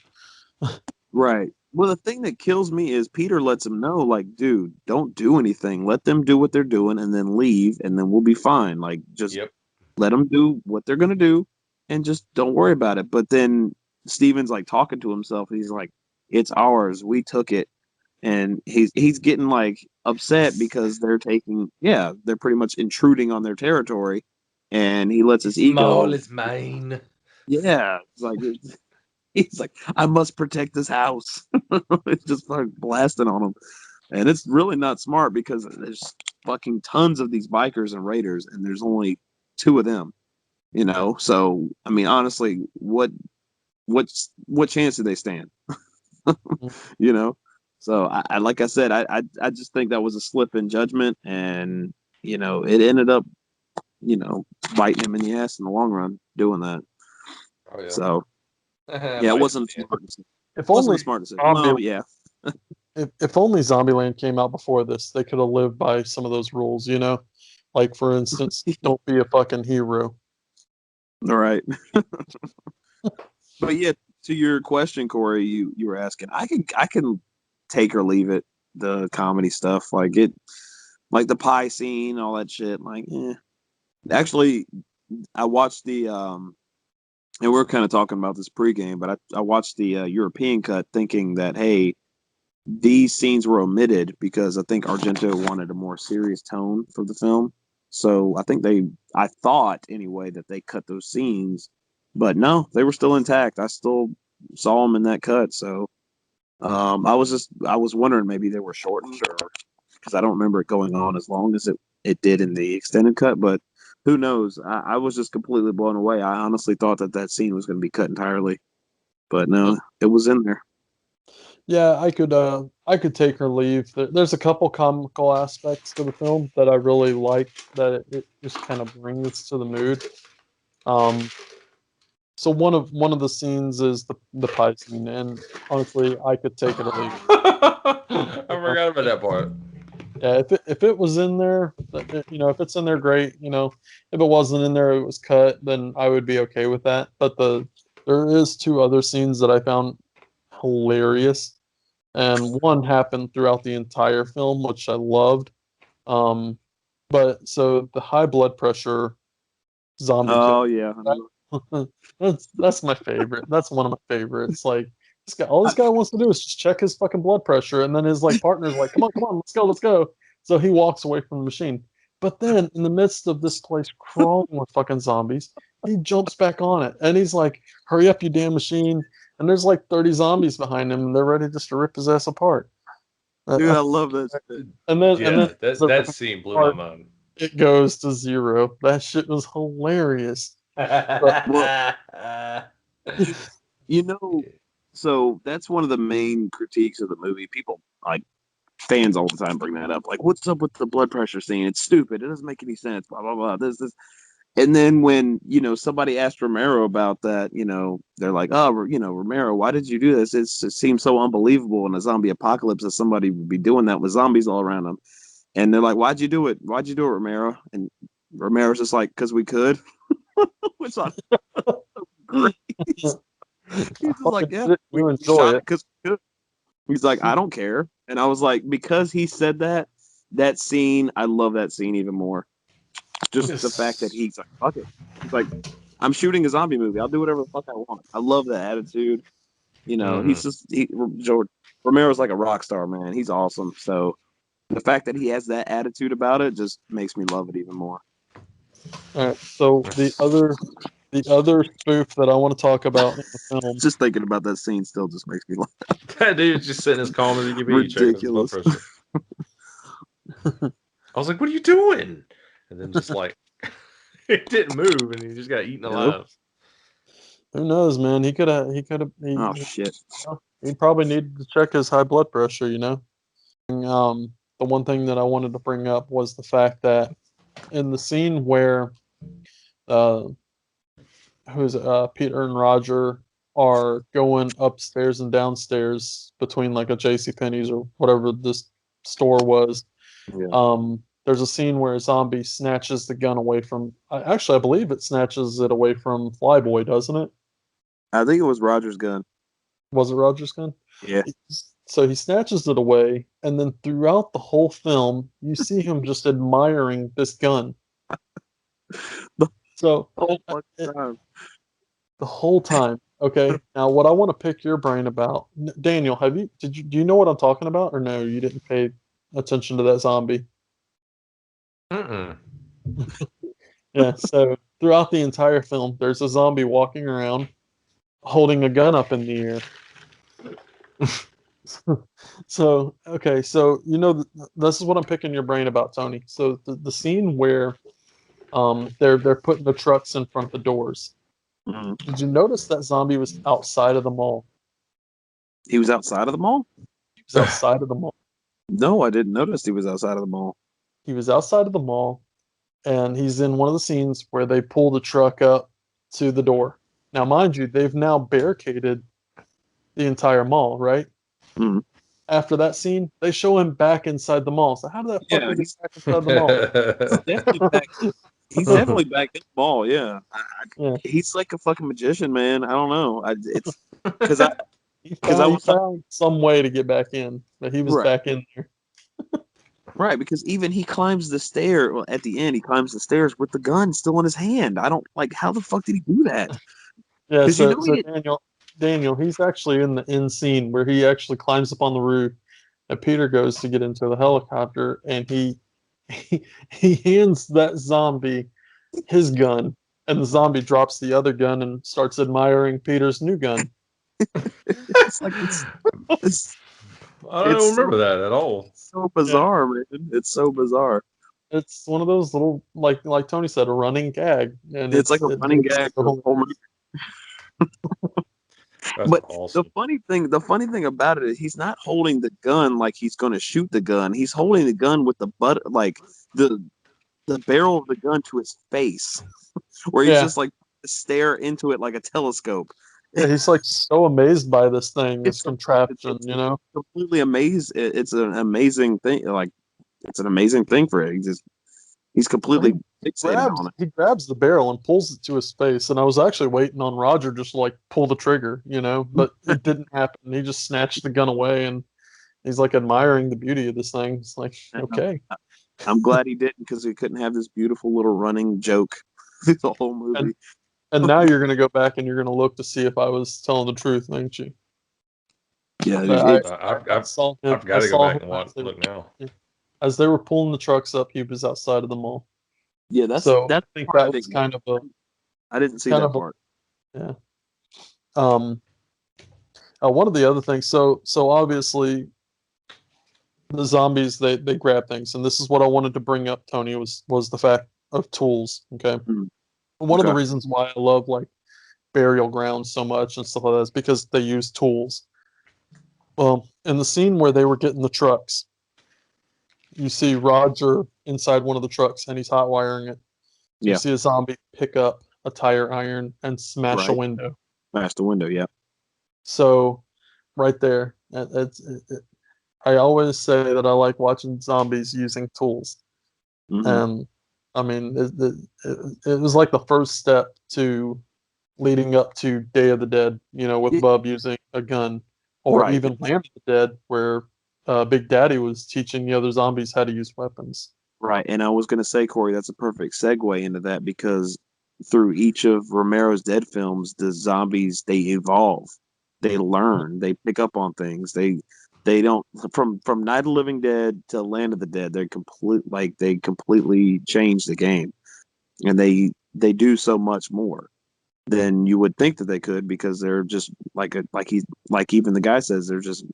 Right. Well, the thing that kills me is Peter lets him know, like, dude, don't do anything. Let them do what they're doing and then leave, and then we'll be fine. Like, just Yep. let them do what they're gonna do, and just don't worry about it. But then Steven's like talking to himself. He's like, "It's ours. We took it," and he's getting like upset because they're pretty much intruding on their territory, and he lets his ego. Small is mine. Yeah, it's like he's like, I must protect this house. It's just like blasting on him. And it's really not smart because there's fucking tons of these bikers and raiders, and there's only two of them. So I mean, honestly, what chance do they stand? you know. So I like I said, I just think that was a slip in judgment, and it ended up biting him in the ass in the long run doing that. Oh yeah. So yeah, it wasn't smart. If Wasn't only a smart decision. Zombie, Well, yeah. if only Zombieland came out before this, they could have lived by some of those rules, Like for instance, don't be a fucking hero. All right. But yeah, to your question, Corey, you were asking, I can take or leave it, the comedy stuff, like the pie scene, all that shit. Like, actually, I watched the and we're kind of talking about this pregame, but I watched the European cut, thinking that, hey, these scenes were omitted because I think Argento wanted a more serious tone for the film. So I thought anyway that they cut those scenes, but no, they were still intact. I still saw them in that cut. So I was wondering, maybe they were shortened, or because I don't remember it going on as long as it did in the extended cut, but who knows? I was just completely blown away. I honestly thought that scene was going to be cut entirely, but no, it was in there. Yeah, I could take or leave. There's a couple comical aspects to the film that I really like, that it just kind of brings to the mood. So one of the scenes is the pie scene, and honestly, I could take it or leave it. I forgot about that part. Yeah, if it was in there, if it's in there, great. If it wasn't in there, it was cut, then I would be okay with that. But there is two other scenes that I found hilarious, and one happened throughout the entire film, which I loved. But so the high blood pressure zombie Oh kill, yeah. that's my favorite. That's one of my favorites. Like, all this guy wants to do is just check his fucking blood pressure, and then his partner's like, come on, let's go. So he walks away from the machine. But then in the midst of this place crawling with fucking zombies, he jumps back on it, and he's like, hurry up, you damn machine. And there's like 30 zombies behind him, and they're ready just to rip his ass apart. Dude, I love that shit. And then, that scene blew my mind. It goes to zero. That shit was hilarious. So that's one of the main critiques of the movie. People, like, fans all the time bring that up. Like, what's up with the blood pressure scene? It's stupid. It doesn't make any sense. Blah blah blah. This. And then when somebody asked Romero about that, they're like, "Oh, Romero, why did you do this? It seems so unbelievable in a zombie apocalypse that somebody would be doing that with zombies all around them." And they're like, "Why'd you do it? Why'd you do it, Romero?" And Romero's just like, "Because we could." Which I great. He's just like, "Yeah, we shot it because we could." He's like, "I don't care." And I was like, because he said that scene, I love that scene even more. Just the fact that he's like, fuck it. He's like, I'm shooting a zombie movie. I'll do whatever the fuck I want. I love that attitude. He's just Romero's like a rock star, man. He's awesome. So the fact that he has that attitude about it just makes me love it even more. All right. So the other spoof that I want to talk about in the film. Just thinking about that scene still just makes me laugh. That dude's just sitting as calm as he can be, checking his blood pressure. I was like, "What are you doing?" And then just like, it didn't move, and he just got eaten alive. Who knows, man? He could have. Oh shit! He probably needed to check his high blood pressure. The one thing that I wanted to bring up was the fact that in the scene where, Peter and Roger are going upstairs and downstairs between like a JCPenney's or whatever this store was. Yeah. There's a scene where a zombie snatches the gun away from. I believe it snatches it away from Flyboy, doesn't it? I think it was Roger's gun. Was it Roger's gun? Yeah. So he snatches it away, and then throughout the whole film, you see him just admiring this gun. So Oh uh, my it- god. the whole time. Okay. Now, what I want to pick your brain about, Daniel, do you know what I'm talking about, or no? You didn't pay attention to that zombie. Mm-mm. Yeah. So throughout the entire film, there's a zombie walking around holding a gun up in the air. So okay, so this is what I'm picking your brain about, Tony. So the scene where they're putting the trucks in front of the doors. Mhm. Did you notice that zombie was outside of the mall? He was outside of the mall? He was outside of the mall. No, I didn't notice he was outside of the mall. He was outside of the mall, and he's in one of the scenes where they pull the truck up to the door. Now, mind you, they've now barricaded the entire mall, right? Mhm. After that scene, they show him back inside the mall. So how did that Yeah, fucker get he's back inside the mall? definitely back. He's definitely back in the mall. Yeah, Yeah. he's like a fucking magician, man. I don't know. It's because I He because I found, he was found some way to get back in, but he was right, back in there. right. Because even he climbs the stair. Well, at the end, he climbs the stairs with the gun still in his hand. I don't like how the fuck did he do that? Yeah, Because you so know he so did. Daniel, he's actually in the end scene where he actually climbs up on the roof, and Peter goes to get into the helicopter, and he hands that zombie his gun, and the zombie drops the other gun and starts admiring Peter's new gun. It's like it's I don't it's remember so that at all. so Yeah, bizarre, man. It's so bizarre. it's one of those little like Tony said, a running gag, and It's like a it running makes gag the for the whole whole movie. That's But awesome. the funny thing about it is he's not holding the gun like he's going to shoot the gun. He's holding the gun with the butt, like the the barrel of the gun to his face, where he's Yeah, just like stare into it like a telescope. yeah, he's like so amazed by this thing, this It's a, contraption, it's you know. completely amazed. It's an amazing thing. Like it's an amazing thing for it. He's So completely he fixated on it. he grabs the barrel and pulls it to his face, and I was actually waiting on Roger just to, like, pull the trigger, but it didn't happen. He just snatched the gun away, and he's like admiring the beauty of this thing. It's like, And okay, I'm glad he didn't because he couldn't have this beautiful little running joke through the whole and movie. and now you're gonna go back and you're gonna look to see if I was telling the truth, ain't you? Yeah, But I I've saw him. I've I got to go saw back him and as watch, look now. as they were pulling the trucks up. He was outside of the mall. yeah. So That's I think the part I that was didn't. I didn't see kind that of a part. yeah. Um, one of the other things. So obviously the zombies they grab things, and this is what I wanted to bring up, Tony, was the fact of tools. Okay, Mhm. one of the Okay. reasons why I love like burial grounds so much and stuff like that is because they use tools. Well, in the scene where they were getting the trucks, you see Roger inside one of the trucks and he's hot wiring it. You Yeah. see a zombie pick up a tire iron and smash a Right. window. Smash the window. Yeah. So right there, I always say that I like watching zombies using tools. Hmm. And I mean, it was like the first step to leading up to Day of the Dead, with Bub using a gun, or Right. even Land of the Dead, where Big Daddy was teaching the other zombies how to use weapons. Right. And I was going to say, Corey, that's a perfect segue into that because through each of Romero's Dead films, the zombies they evolve, they learn, they pick up on things. They don't from Night of the Living Dead to Land of the Dead. They completely change the game, and they do so much more than you would think that they could because they're just like even the guy says they're just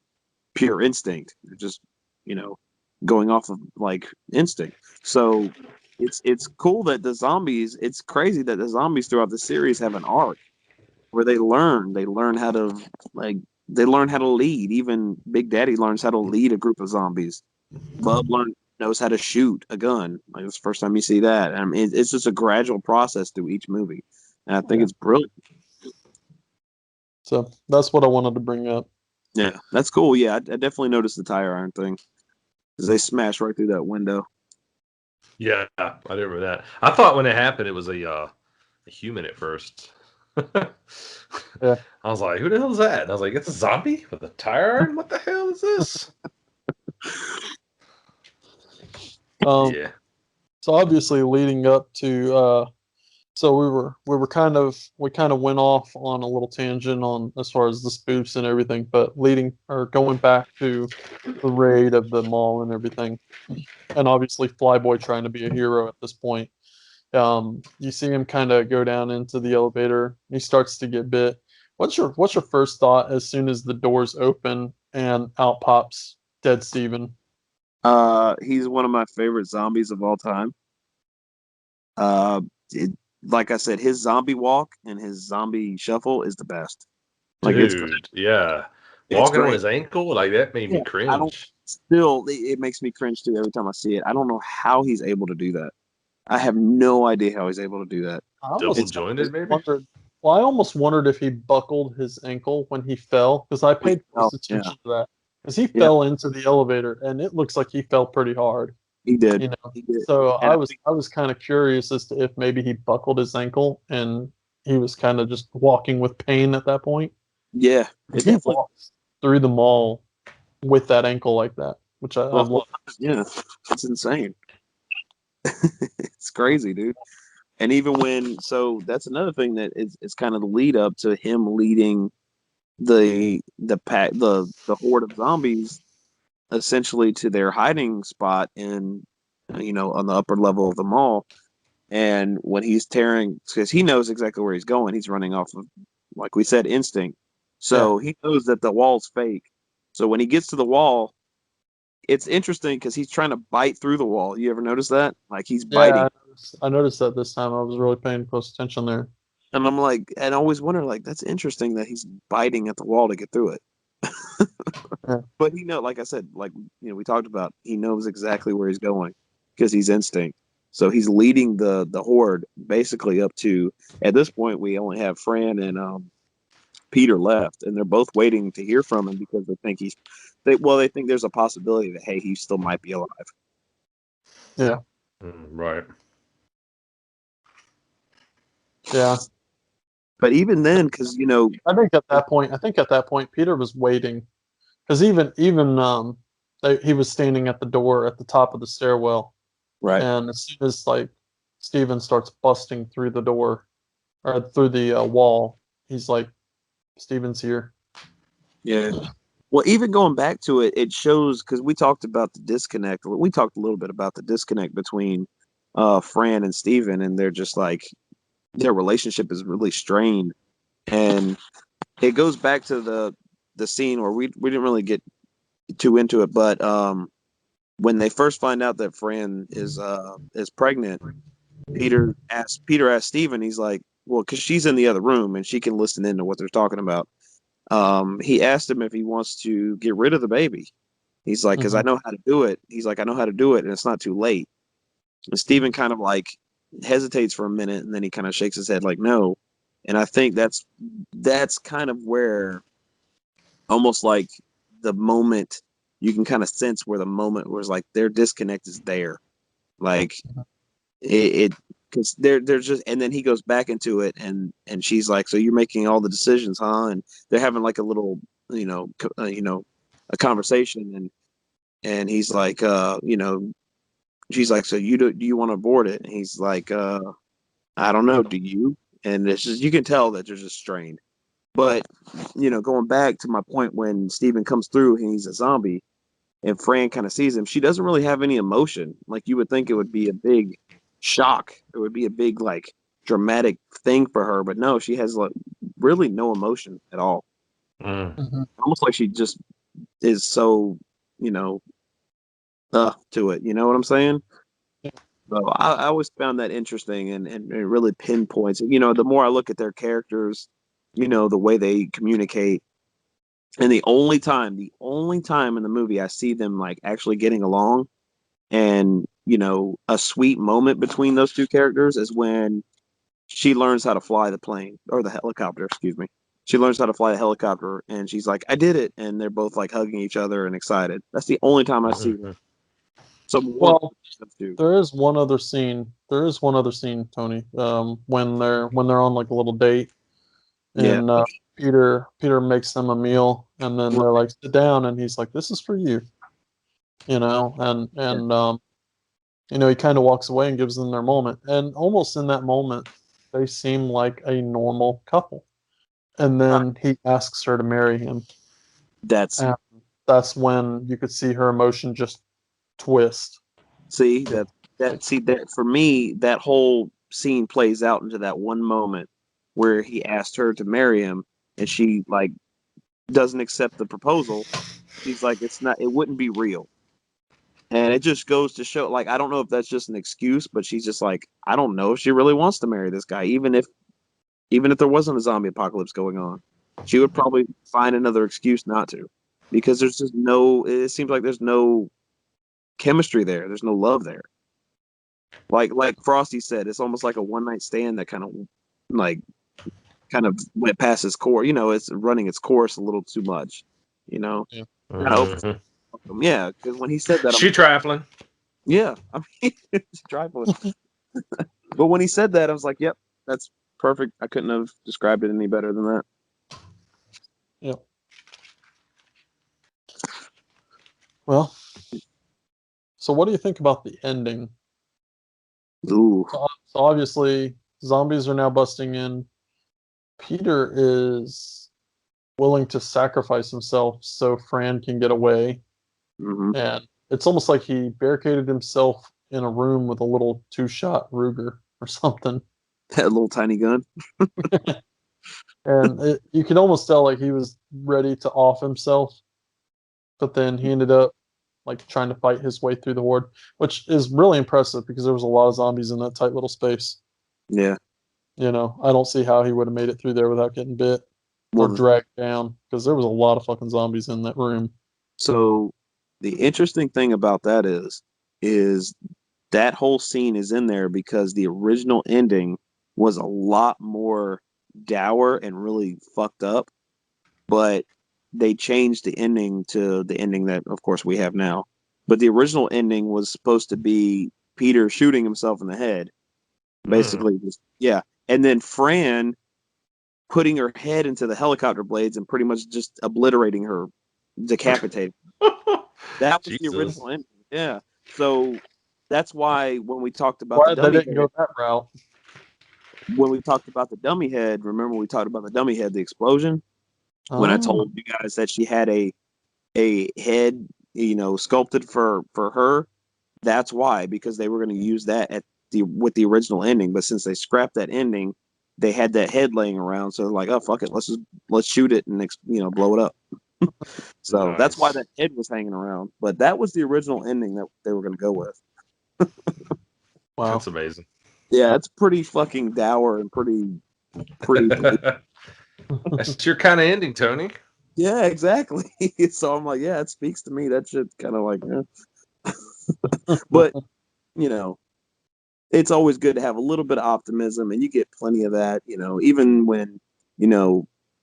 pure instinct. They're just, you know, going off of like instinct. So it's cool that the zombies. It's crazy that the zombies throughout the series have an arc where they learn how to like they learn how to lead. Even Big Daddy learns how to lead a group of zombies. Bub knows how to shoot a gun. Like it's the first time you see that. I mean, it's just a gradual process through each movie, and I think Yeah. it's brilliant. So that's what I wanted to bring up. Yeah, that's cool. Yeah, I definitely noticed the tire iron thing because they smashed right through that window. Yeah, I remember that. I thought when it happened, it was a human at first. Yeah. I was like, who the hell is that? And I was like, it's a zombie with a tire iron? What the hell is this? Yeah. So obviously leading up to so we kind of went off on a little tangent on as far as the spoofs and everything, but going back to the raid of the mall and everything, and obviously Flyboy trying to be a hero at this point. You see him kind of go down into the elevator. He starts to get bit. What's your first thought as soon as the doors open and out pops dead Steven? He's one of my favorite zombies of all time. Like I said, his zombie walk and his zombie shuffle is the best. Like Dude, yeah. Walking on his ankle, like that made me cringe. It makes me cringe too every time I see it. I don't know how he's able to do that. I have no idea how he's able to do that. Double jointed, maybe? I almost wondered if he buckled his ankle when he fell, because I paid close attention to that. Because he fell into the elevator, and it looks like he fell pretty hard. He did. You know? He did. So And I was kind of curious as to if maybe he buckled his ankle and he was kind of just walking with pain at that point. Yeah. He walks through the mall with that ankle like that, which I love. Yeah, it's insane. It's crazy, dude. And even so that's another thing that is kind of the lead up to him leading the horde of zombies essentially to their hiding spot on the upper level of the mall. And when he's tearing, because he knows exactly where he's going, he's running off of, like we said, instinct. So he knows that the wall's fake. So when he gets to the wall, it's interesting because he's trying to bite through the wall. You ever notice that? Like he's biting. Yeah, I noticed that this time. I was really paying close attention there. And I'm like, and I always wonder, like, that's interesting that he's biting at the wall to get through it. But like I said, like, we talked about, he knows exactly where he's going because he's instinct. So he's leading the horde basically up to, at this point, we only have Fran and Peter left, and they're both waiting to hear from him because they think they think there's a possibility that, hey, he still might be alive. Yeah. Right. Yeah. But even then, because I think at that point, Peter was waiting, because even he was standing at the door at the top of the stairwell, right? And as soon as like Steven starts busting through the door or through the wall, he's like, Steven's here. Yeah. Well, even going back to it, it shows, because we talked about the disconnect. We talked a little bit about the disconnect between Fran and Steven, and they're just like, their relationship is really strained. And it goes back to the scene where we didn't really get too into it, but when they first find out that Fran is pregnant, Peter asked Steven, he's like, well, because she's in the other room and she can listen into what they're talking about. He asked him if he wants to get rid of the baby. He's like, because I know how to do it. He's like, I know how to do it, and it's not too late. And Steven kind of like hesitates for a minute, and then he kind of shakes his head like, no. And I think that's kind of where, almost like the moment, you can kind of sense where the moment was like their disconnect is there. Like it because they're just, and then he goes back into it, and she's like, so you're making all the decisions, huh? And they're having like a little a conversation, and he's like, she's like, so do you want to abort it? And he's like, I don't know, do you? And it's just, you can tell that they're just strained. But going back to my point, when Steven comes through and he's a zombie and Fran kind of sees him, she doesn't really have any emotion. Like you would think it would be a big shock. It would be a big, like, dramatic thing for her, but no, she has like really no emotion at all. Almost like she just is so to it. You know what I'm saying? So I always found that interesting, and it really pinpoints. The more I look at their characters, the way they communicate, and the only time in the movie I see them like actually getting along, and a sweet moment between those two characters is when she learns how to fly the plane, or the helicopter, excuse me. She learns how to fly the helicopter, and she's like, I did it. And they're both like hugging each other and excited. That's the only time I see them. So, there is one other scene. Tony, when they're on like a little date, Yeah. And Peter makes them a meal, and then they're like, sit down, and he's like, this is for you. And he kind of walks away and gives them their moment. And almost in that moment, they seem like a normal couple. And then he asks her to marry him. That's And that's when you could see her emotion just twist. that for me, that whole scene plays out into that one moment where he asked her to marry him, and she like doesn't accept the proposal. She's like, it wouldn't be real. And it just goes to show, like, I don't know if that's just an excuse, but she's just like, I don't know if she really wants to marry this guy, even if there wasn't a zombie apocalypse going on. She would probably find another excuse not to, because there's just it seems like there's no chemistry there. There's no love there. Like Frosty said, it's almost like a one night stand that kind of went past its core. It's running its course a little too much. Yeah. Yeah, because when he said that, She trifling. yeah, I mean, it's trifling. But when he said that, I was like, yep, that's perfect. I couldn't have described it any better than that. Yep. Well, so what do you think about the ending? Ooh. So obviously, zombies are now busting in. Peter is willing to sacrifice himself so Fran can get away. Mm-hmm. And it's almost like he barricaded himself in a room with a little 2-shot Ruger or something. That little tiny gun. And you can almost tell like he was ready to off himself, but then he ended up like trying to fight his way through the horde, which is really impressive because there was a lot of zombies in that tight little space. Yeah. I don't see how he would have made it through there without getting bit or Well, dragged down, because there was a lot of fucking zombies in that room. So the interesting thing about that is that whole scene is in there because the original ending was a lot more dour and really fucked up, but they changed the ending to the ending that, of course, we have now. But the original ending was supposed to be Peter shooting himself in the head, basically. Yeah. And then Fran putting her head into the helicopter blades and pretty much just obliterating her, decapitating. That was the original ending. Yeah. So that's why when we talked about the dummy head, go that route. when we talked about the dummy head, remember we talked about the dummy head, the explosion? When I told you guys that she had a head, sculpted for her, that's why, because they were going to use that with the original ending. But since they scrapped that ending, they had that head laying around. So they're like, oh fuck it, let's shoot it and blow it up. So Nice. That's why that head was hanging around. But that was the original ending that they were going to go with. Wow. That's amazing. Yeah, it's pretty fucking dour and pretty. That's your kind of ending, Tony. Yeah, exactly. So I'm like, yeah, it speaks to me. That shit's kind of like, but it's always good to have a little bit of optimism, and you get plenty of that. Even when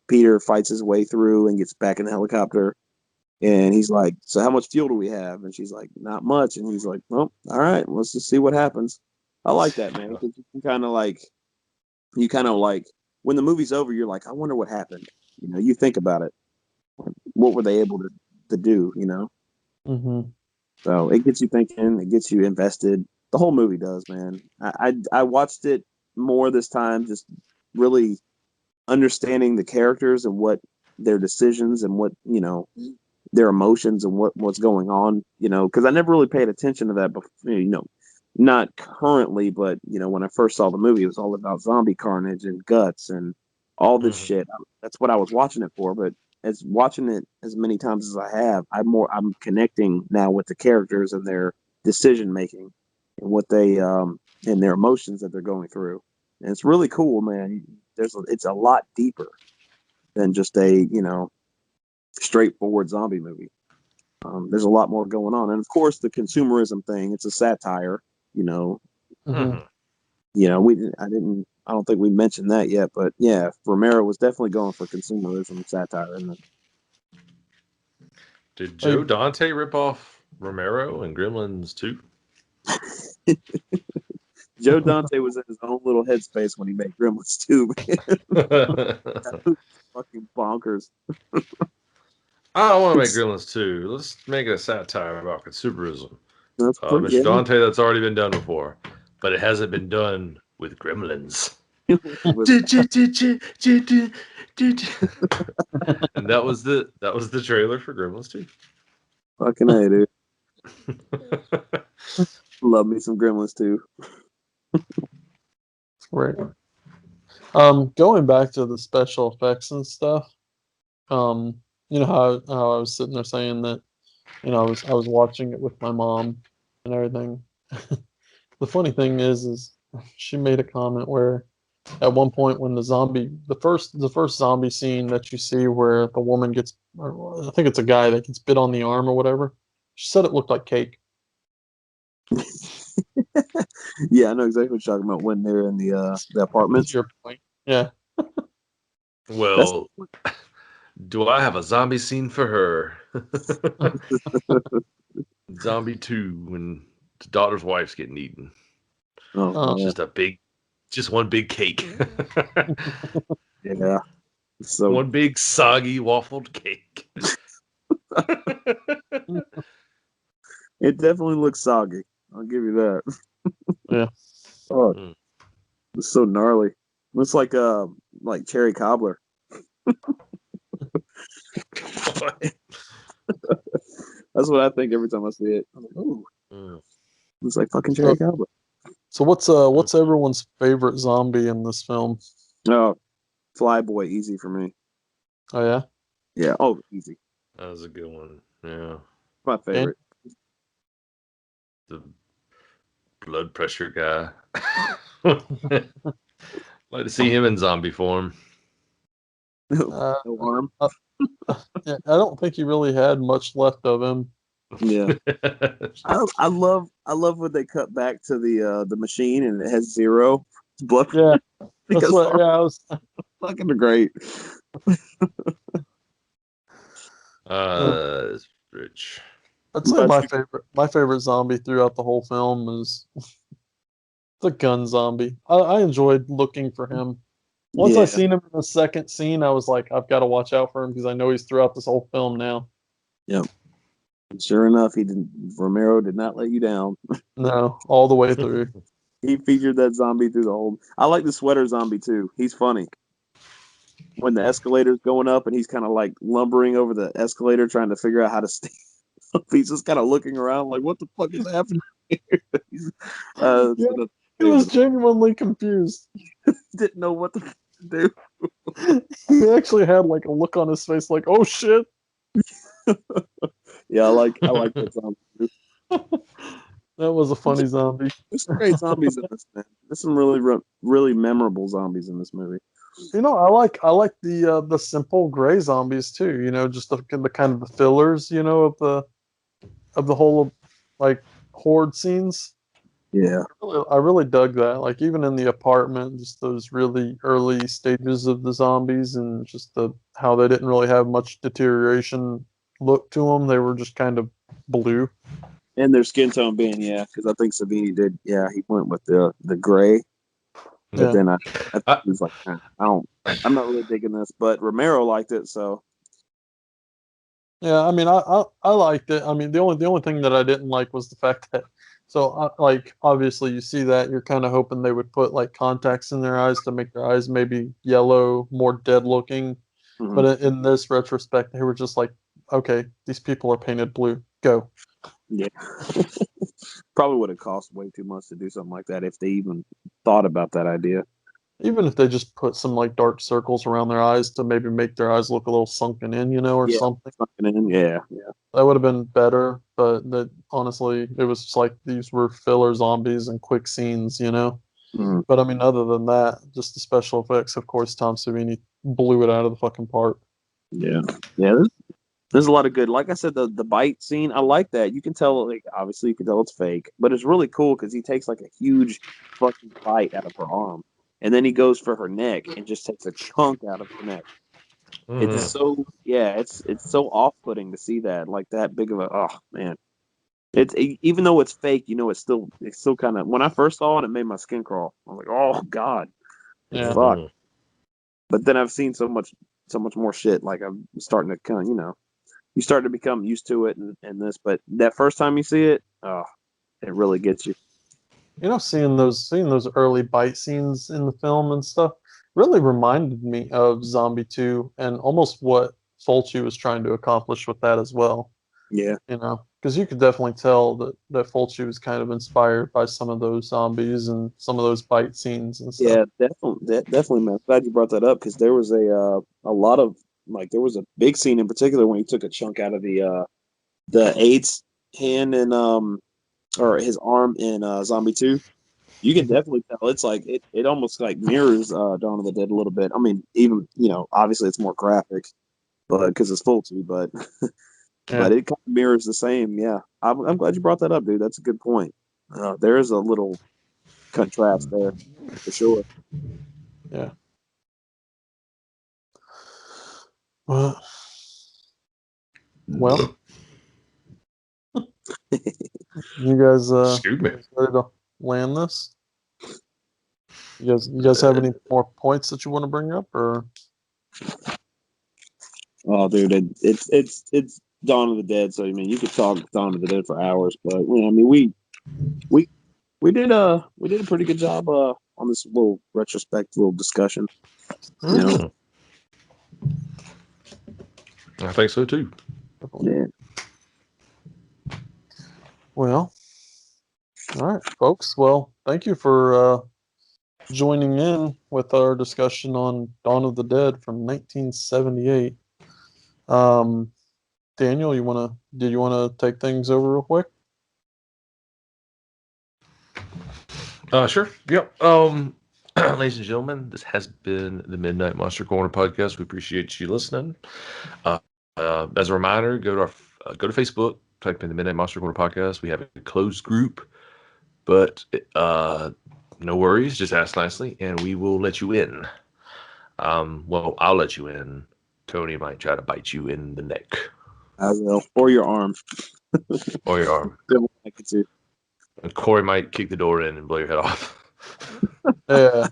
Peter fights his way through and gets back in the helicopter, and he's like, "So how much fuel do we have?" And she's like, "Not much." And he's like, "Well, all right, let's just see what happens." I like that, man, because you kind of like when the movie's over, you're like, "I wonder what happened." You think about it. What were they able to do? Mm-hmm. So it gets you thinking. It gets you invested. The whole movie does, man. I watched it more this time, just really understanding the characters and what their decisions and what their emotions and what's going on. Because I never really paid attention to that before. Not currently, but when I first saw the movie, it was all about zombie carnage and guts and all this shit. That's what I was watching it for. But as watching it as many times as I have, I'm connecting now with the characters and their decision making and what they and their emotions that they're going through. And it's really cool, man. It's a lot deeper than just a straightforward zombie movie. There's a lot more going on, and of course the consumerism thing. It's a satire, Mm-hmm. I don't think we mentioned that yet, but yeah, Romero was definitely going for consumerism satire. Did Joe Dante rip off Romero and Gremlins 2? Joe Dante was in his own little headspace when he made Gremlins 2. Fucking bonkers. I don't want to make Gremlins 2. Let's make it a satire about consumerism. That's Mr. yeah. Dante, that's already been done before, but it hasn't been done with Gremlins. With- And that was the trailer for Gremlins 2. Fucking A, dude. Love me some Gremlins 2. Right. Going back to the special effects and stuff, you know how I was sitting there saying that, you know, I was watching it with my mom and everything. The funny thing is she made a comment where at one point when the first zombie scene that you see where the woman gets, or I think it's a guy that gets bit on the arm or whatever, she said it looked like cake. Yeah, I know exactly what you're talking about when they're in the apartments. That's your point. Yeah. Well, do I have a zombie scene for her? Zombie 2 when the daughter's wife's getting eaten. Oh, yeah. Just one big cake. Yeah. So One big soggy waffled cake. it definitely looks soggy. I'll give you that. Yeah. Oh, Mm. it's so gnarly. Looks like cherry cobbler. That's what I think every time I see it. I'm like, ooh, looks like fucking cherry cobbler. So what's everyone's favorite zombie in this film? Oh, Flyboy, easy for me. Oh yeah? Yeah. Oh, easy. That was a good one. Yeah. My favorite. The blood pressure guy. Like to see him in zombie form. Uh, No arm. Yeah, I don't think he really had much left of him. Yeah. I love when they cut back to the machine and it has zero blood. Yeah. That's Because what I was fucking great. It's rich. I'd say my favorite zombie throughout the whole film is the gun zombie. I enjoyed looking for him. Once I Yeah. seen him in the second scene, I was like, I've got to watch out for him because I know he's throughout this whole film now. Yep. Sure enough, Romero did not let you down. No, all the way through. He featured that zombie through the whole. I like the sweater zombie too. He's funny. When the escalator's going up and he's kind of like lumbering over the escalator trying to figure out how to stay. He's just kind of looking around like, what the fuck is happening here? He was genuinely confused. Didn't know what to do. He actually had like a look on his face like, oh shit. Yeah, I like that zombie. That was a funny zombie. There's some great zombies in this, man. There's some really memorable zombies in this movie. You know, I like the simple gray zombies too. You know, just the kind of the fillers. You know, of the whole like horde scenes. Yeah, I really dug that. Like even in the apartment, just those really early stages of the zombies and just how they didn't really have much deterioration look to them. They were just kind of blue. and their skin tone being because I think Savini did. Yeah, he went with the gray. But then I was like, I'm not really digging this, but Romero liked it, so. Yeah, I mean, I liked it. I mean, the only thing that I didn't like was the fact that, like obviously you see that you're kind of hoping they would put like contacts in their eyes to make their eyes maybe yellow, more dead looking. Mhm. But in this retrospect, they were just like, okay, these people are painted blue. Go. Yeah. Probably would have cost way too much to do something like that if they even thought about that idea. Even if they just put some like dark circles around their eyes to maybe make their eyes look a little sunken in, you know, or something. Yeah. That would have been better, but that honestly, it was just like these were filler zombies and quick scenes, you know. Mhm. But I mean, other than that, just the special effects. Of course, Tom Savini blew it out of the fucking park. Yeah. There's a lot of good. Like I said, the bite scene, I like that. You can tell, like obviously, you can tell it's fake, but it's really cool because he takes like a huge fucking bite out of her arm, and then he goes for her neck and just takes a chunk out of her neck. It's so it's so off-putting to see that, like that big of a, oh man. Even though it's fake, it's still kind of. When I first saw it, it made my skin crawl. I was like, oh god, it's Yeah. fucked. But then I've seen so much more shit. Like I'm starting to kind of, you start to become used to it and this. But that first time you see it, oh, it really gets you. Seeing those early bite scenes in the film and stuff really reminded me of Zombie 2 and almost what Fulci was trying to accomplish with that as well. Yeah. Because you could definitely tell that Fulci was kind of inspired by some of those zombies and some of those bite scenes and stuff. Yeah, definitely, man. Glad you brought that up because there was a lot of there was a big scene in particular when he took a chunk out of the AIDS hand and or his arm in Zombie 2. You can definitely tell it's like it almost like mirrors Dawn of the Dead a little bit. I mean, even obviously it's more graphic, but because it's Fulci, but Yeah. but it kind of mirrors the same. Yeah, I'm glad you brought that up, dude. That's a good point. There is a little contrast there for sure. Yeah. Well, you guys Excuse me. ready to land this? You guys have any more points that you want to bring up, or? Oh, dude, it's Dawn of the Dead. So I mean, you could talk Dawn of the Dead for hours, but I mean, we did a pretty good job on this little retrospective discussion. I think so too. Yeah. Well, all right, folks. Well, thank you for joining in with our discussion on Dawn of the Dead from 1978. Daniel, did you want to take things over real quick? Sure. Yep. Ladies and gentlemen, this has been the Midnight Monster Corner podcast. We appreciate you listening. As a reminder, go to Facebook, type in the Midnight Monster Corner podcast. We have a closed group, but no worries. Just ask nicely, and we will let you in. Well, I'll let you in. Tony might try to bite you in the neck. I will, or your arm. Or your arm. And Corey might kick the door in and blow your head off. Yeah.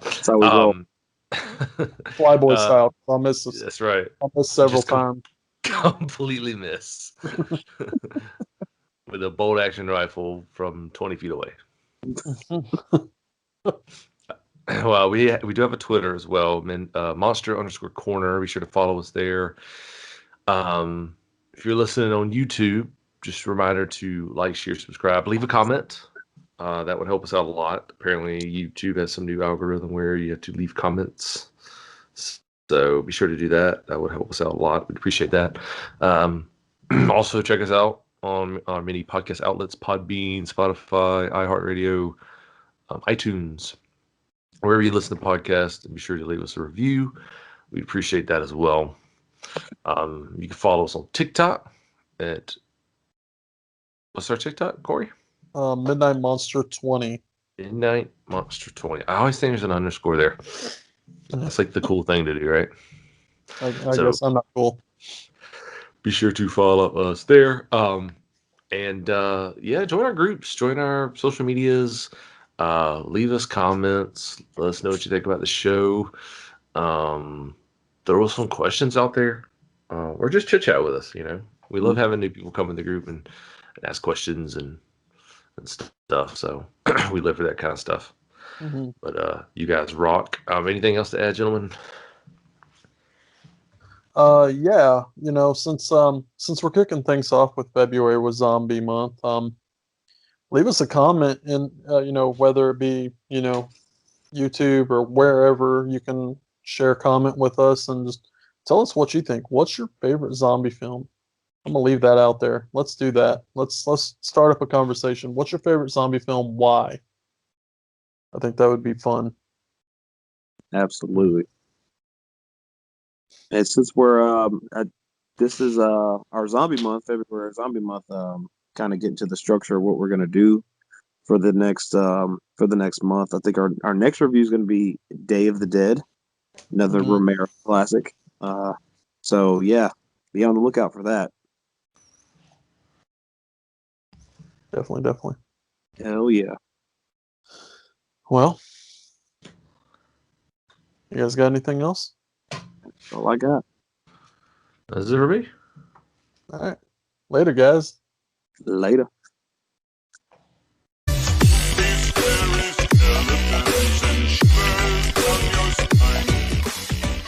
That's how we roll. Flyboy style. I'll miss this. That's right. I'll miss several times. Completely miss. With a bolt action rifle from 20 feet away. Well, we do have a Twitter as well, Monster_Corner. Be sure to follow us there. If you're listening on YouTube, just a reminder to like, share, subscribe, leave a comment. That would help us out a lot. Apparently, YouTube has some new algorithm where you have to leave comments. So be sure to do that. That would help us out a lot. We'd appreciate that. Also, check us out on our many podcast outlets: Podbean, Spotify, iHeartRadio, iTunes. Wherever you listen to podcasts, and be sure to leave us a review. We'd appreciate that as well. You can follow us on TikTok at what's our TikTok, Corey? Midnight Monster 20. Midnight Monster 20. I always think there's an underscore there. That's like the cool thing to do, right? I guess I'm not cool. Be sure to follow us there. And join our groups, join our social medias. Leave us comments. Let us know what you think about the show. Throw some questions out there. Or just chit chat with us. We love having new people come in the group and ask questions and stuff. So we live for that kind of stuff. Mm-hmm. But you guys rock. Anything else to add, gentlemen? Yeah. Since we're kicking things off with February with Zombie Month, leave us a comment in, whether it be, YouTube or wherever you can share a comment with us and just tell us what you think. What's your favorite zombie film? I'm gonna leave that out there. Let's do that. Let's start up a conversation. What's your favorite zombie film? Why? I think that would be fun. Absolutely. And since we're this is our zombie month, February zombie month, kind of get into the structure of what we're gonna do for the next month. I think our next review is gonna be Day of the Dead, another Romero classic. So yeah, be on the lookout for that. Definitely. Hell yeah. Well, you guys got anything else? That's all I got. That's it for me. All right. Later, guys. Later.